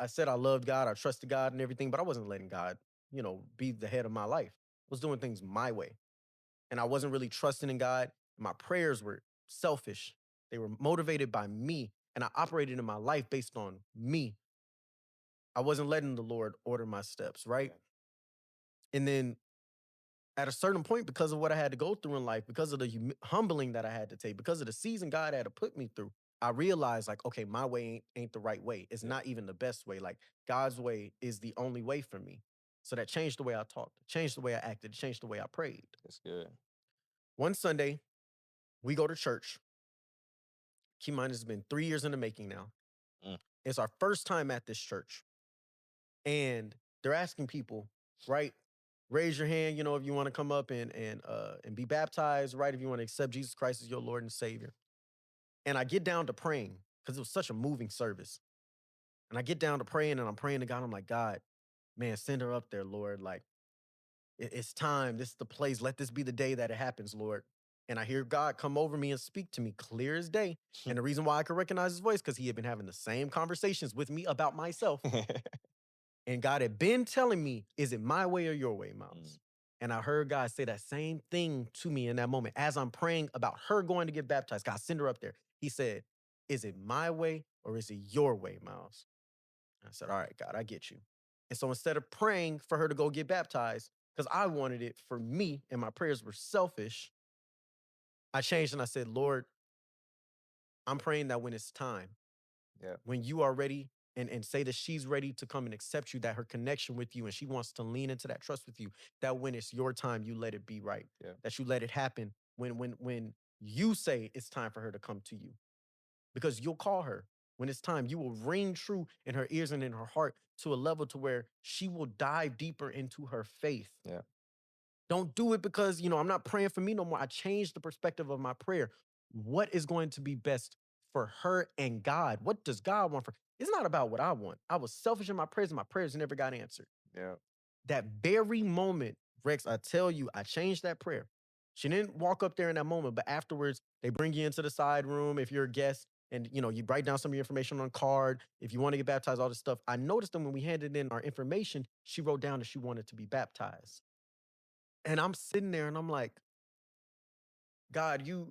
I said I loved God, I trusted God and everything, but I wasn't letting God, be the head of my life. I was doing things my way. And I wasn't really trusting in God. My prayers were selfish. They were motivated by me. And I operated in my life based on me. I wasn't letting the Lord order my steps, right? yeah. And then at a certain point, because of what I had to go through in life, because of the humbling that I had to take, because of the season God had to put me through, I realized, like, okay, my way ain't the right way. It's Yeah. not even the best way. Like, God's way is the only way for me. So that changed the way I talked, changed the way I acted, changed the way I prayed. That's good. One Sunday, we go to church. Keep in mind, it's been 3 years in the making now. Mm, It's our first time at this church. And they're asking people, right? Raise your hand, if you want to come up and be baptized, right? If you want to accept Jesus Christ as your Lord and Savior. And I get down to praying because it was such a moving service. And I get down to praying and I'm praying to God. I'm like, God, man, send her up there, Lord. Like, it's time. This is the place. Let this be the day that it happens, Lord. And I hear God come over me and speak to me clear as day. And the reason why I could recognize his voice, because he had been having the same conversations with me about myself. And God had been telling me, is it my way or your way, mm, Miles? And I heard God say that same thing to me in that moment as I'm praying about her going to get baptized. God, send her up there. He said, is it my way or is it your way, Miles? I said, all right, God, I get you. And so instead of praying for her to go get baptized, because I wanted it for me and my prayers were selfish, I changed and I said, Lord, I'm praying that when it's time, yeah. when you are ready and say that she's ready to come and accept you, that her connection with you and she wants to lean into that trust with you, that when it's your time, you let it be right, Yeah. that you let it happen when you say it's time for her to come to you because you'll call her. When it's time, you will ring true in her ears and in her heart to a level to where she will dive deeper into her faith. Yeah. Don't do it because, I'm not praying for me no more. I changed the perspective of my prayer. What is going to be best for her and God? What does God want for? It's not about what I want. I was selfish in my prayers and my prayers never got answered. Yeah. That very moment, Rex, I tell you, I changed that prayer. She didn't walk up there in that moment, but afterwards, they bring you into the side room if you're a guest and you write down some of your information on a card. If you want to get baptized, all this stuff. I noticed that when we handed in our information, she wrote down that she wanted to be baptized. And I'm sitting there and I'm like, God, you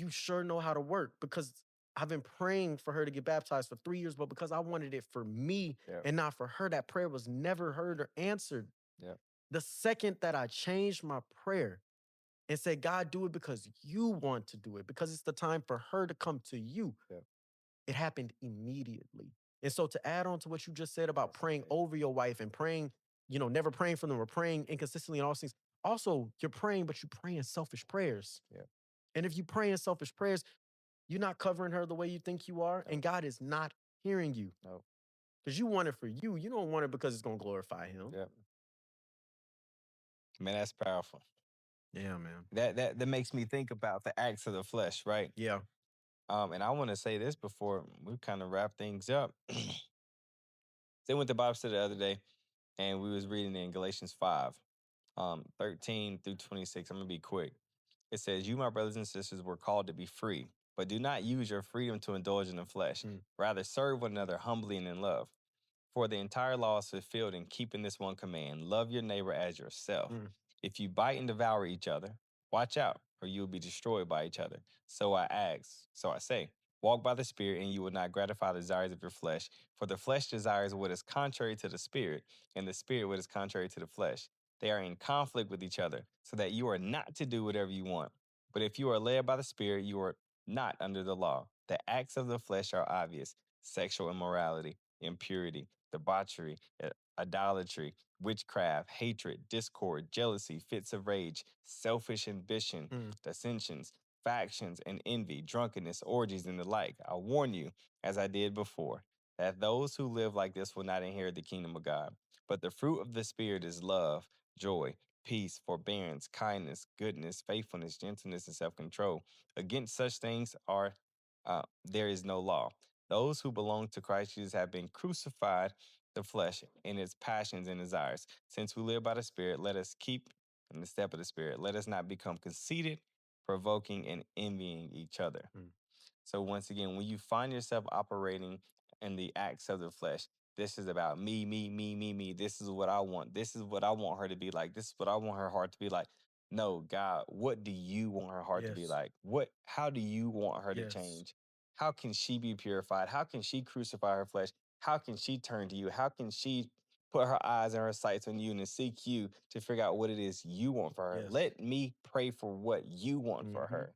sure know how to work because I've been praying for her to get baptized for 3 years, but because I wanted it for me Yeah. and not for her, that prayer was never heard or answered. Yeah. The second that I changed my prayer and said, God, do it because you want to do it, because it's the time for her to come to you, Yeah. it happened immediately. And so to add on to what you just said about That's praying amazing. over your wife and praying, never praying for them or praying inconsistently and all those things. Also, you're praying, but you pray in selfish prayers. Yeah. And if you pray in selfish prayers, you're not covering her the way you think you are, and No. God is not hearing you No. because you want it for you. You don't want it because it's going to glorify Him. Yeah. Man, that's powerful. Yeah, man. That makes me think about the acts of the flesh, right? Yeah. And I want to say this before we kind of wrap things up. They went to Bible study the other day, and we was reading in Galatians 5, 13 through 26. I'm gonna be quick. It says, "You, my brothers and sisters, were called to be free, but do not use your freedom to indulge in the flesh. Mm, Rather, serve one another humbly and in love. For the entire law is fulfilled in keeping this one command: love your neighbor as yourself. mm, If you bite and devour each other, watch out, or you will be destroyed by each other. So I say, walk by the Spirit, and you will not gratify the desires of your flesh. For the flesh desires what is contrary to the Spirit, and the Spirit what is contrary to the flesh. They are in conflict with each other, so that you are not to do whatever you want. But if you are led by the Spirit, you are not under the law. The acts of the flesh are obvious: sexual immorality, impurity, debauchery, idolatry, witchcraft, hatred, discord, jealousy, fits of rage, selfish ambition, mm. dissensions, factions, and envy, drunkenness, orgies, and the like. I warn you, as I did before, that those who live like this will not inherit the kingdom of God. But the fruit of the Spirit is love, joy, peace, forbearance, kindness, goodness, faithfulness, gentleness, and self control. Against such things there is no law. Those who belong to Christ Jesus have been crucified the flesh in its passions and desires. Since we live by the Spirit, let us keep in the step of the Spirit. Let us not become conceited, provoking, and envying each other. Mm. So once again, when you find yourself operating in the acts of the flesh, this is about me, me, me, me, me. This is what I want. This is what I want her to be like. This is what I want her heart to be like. No, God, what do you want her heart to be Yes. like? How do you want her to Yes. change? How can she be purified? How can she crucify her flesh? How can she turn to you? How can she put her eyes and her sights on you and seek you to figure out what it is you want for her? Yes. Let me pray for what you want for Hmm. her,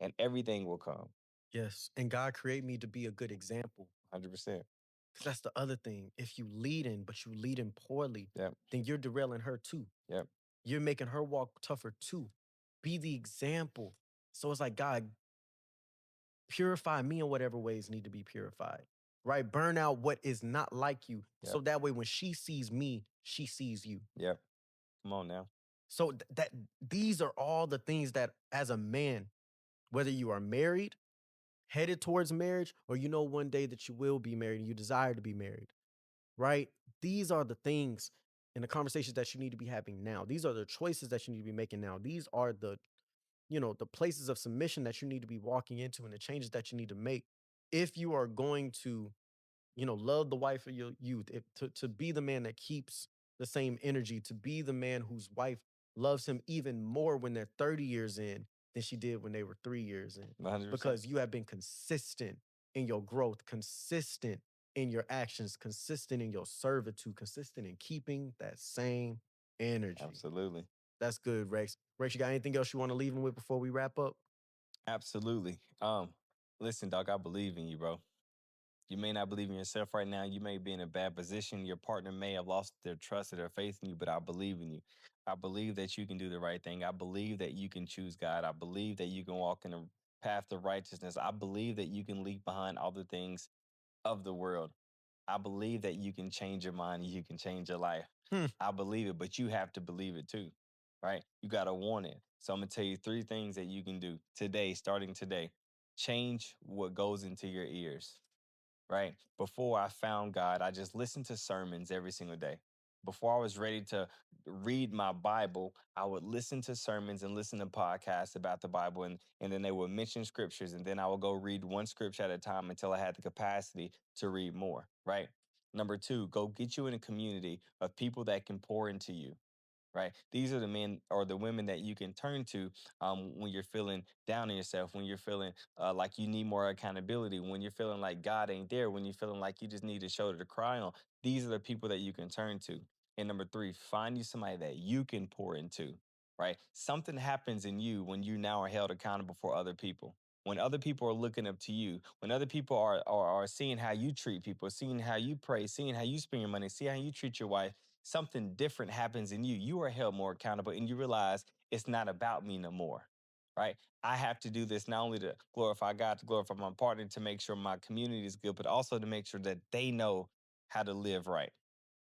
and everything will come. Yes. And God create me to be a good example. 100%. Because that's the other thing. If you lead in, but you lead in poorly, Yep. then you're derailing her too. Yep. You're making her walk tougher too. Be the example. So it's like, God, purify me in whatever ways need to be purified, right? Burn out what is not like you. So Yep. that way, when she sees me, she sees you. Yep. Come on now. So that these are all the things that as a man, whether you are married, headed towards marriage, or one day that you will be married and you desire to be married, right? These are the things and the conversations that you need to be having now. These are the choices that you need to be making now. These are the places of submission that you need to be walking into and the changes that you need to make if you are going to love the wife of your youth, to be the man that keeps the same energy, to be the man whose wife loves him even more when they're 30 years in than she did when they were 3 years in, 100%. because you have been consistent in your growth, consistent in your actions, consistent in your servitude, consistent in keeping that same energy. Absolutely. That's good, Rex. Rex, you got anything else you want to leave him with before we wrap up? Absolutely. Listen, dog, I believe in you, bro. You may not believe in yourself right now. You may be in a bad position. Your partner may have lost their trust or their faith in you, but I believe in you. I believe that you can do the right thing. I believe that you can choose God. I believe that you can walk in a path of righteousness. I believe that you can leave behind all the things of the world. I believe that you can change your mind, you can change your life. Hmm, I believe it, but you have to believe it too, right? You got to want it. So I'm going to tell you three things that you can do today, starting today. Change what goes into your ears, right? Before I found God, I just listened to sermons every single day. Before I was ready to read my Bible, I would listen to sermons and listen to podcasts about the Bible, and then they would mention scriptures, and then I would go read one scripture at a time until I had the capacity to read more, right? Number two, go get you in a community of people that can pour into you, right? These are the men or the women that you can turn to when you're feeling down on yourself, when you're feeling like you need more accountability, when you're feeling like God ain't there, when you're feeling like you just need a shoulder to cry on. These are the people that you can turn to. And number three, find you somebody that you can pour into, right? Something happens in you when you now are held accountable for other people. When other people are looking up to you, when other people are seeing how you treat people, seeing how you pray, seeing how you spend your money, see how you treat your wife, something different happens in you. You are held more accountable and you realize it's not about me no more. Right. I have to do this not only to glorify God, to glorify my partner, to make sure my community is good, but also to make sure that they know how to live right.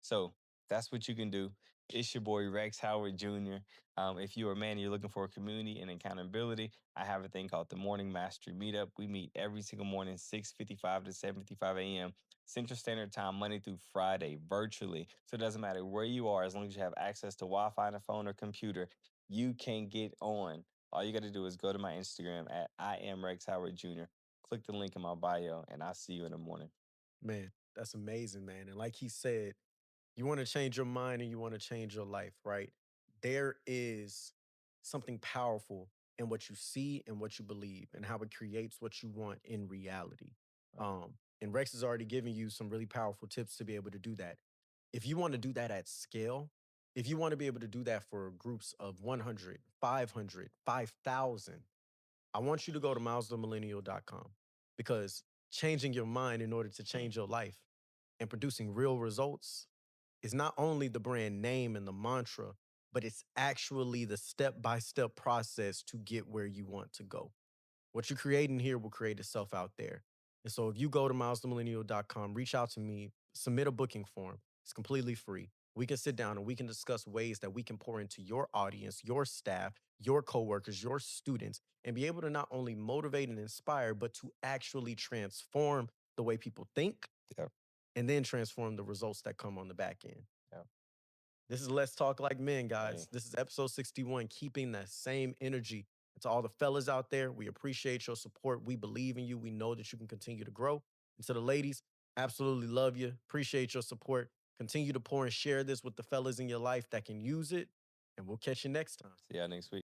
So that's what you can do. It's your boy Rex Howard Jr. If you're a man and you're looking for a community and accountability, I have a thing called the Morning Mastery Meetup. We meet every single morning, 6:55 to 7:55 a.m. Central Standard Time, Monday through Friday, virtually. So it doesn't matter where you are, as long as you have access to Wi-Fi on a phone or computer, you can get on. All you got to do is go to my Instagram at I am Rex Howard Jr. Click the link in my bio, and I'll see you in the morning. man, that's amazing, man. And like he said, you want to change your mind and you want to change your life, right? There is something powerful in what you see and what you believe and how it creates what you want in reality. Right. And Rex has already given you some really powerful tips to be able to do that. If you want to do that at scale, if you want to be able to do that for groups of 100, 500, 5,000, I want you to go to milesthemillennial.com because changing your mind in order to change your life and producing real results is not only the brand name and the mantra, but it's actually the step by step process to get where you want to go. What you're creating here will create itself out there. And so if you go to milesthemillennial.com, reach out to me, submit a booking form. It's completely free. We can sit down and we can discuss ways that we can pour into your audience, your staff, your coworkers, your students, and be able to not only motivate and inspire, but to actually transform the way people think Yep. and then transform the results that come on the back end. Yep. This is Let's Talk Like Men, guys. Hey. This is episode 61, keeping that same energy. And to all the fellas out there, we appreciate your support. We believe in you. We know that you can continue to grow. And to the ladies, absolutely love you. Appreciate your support. Continue to pour and share this with the fellas in your life that can use it. And we'll catch you next time. See y'all next week.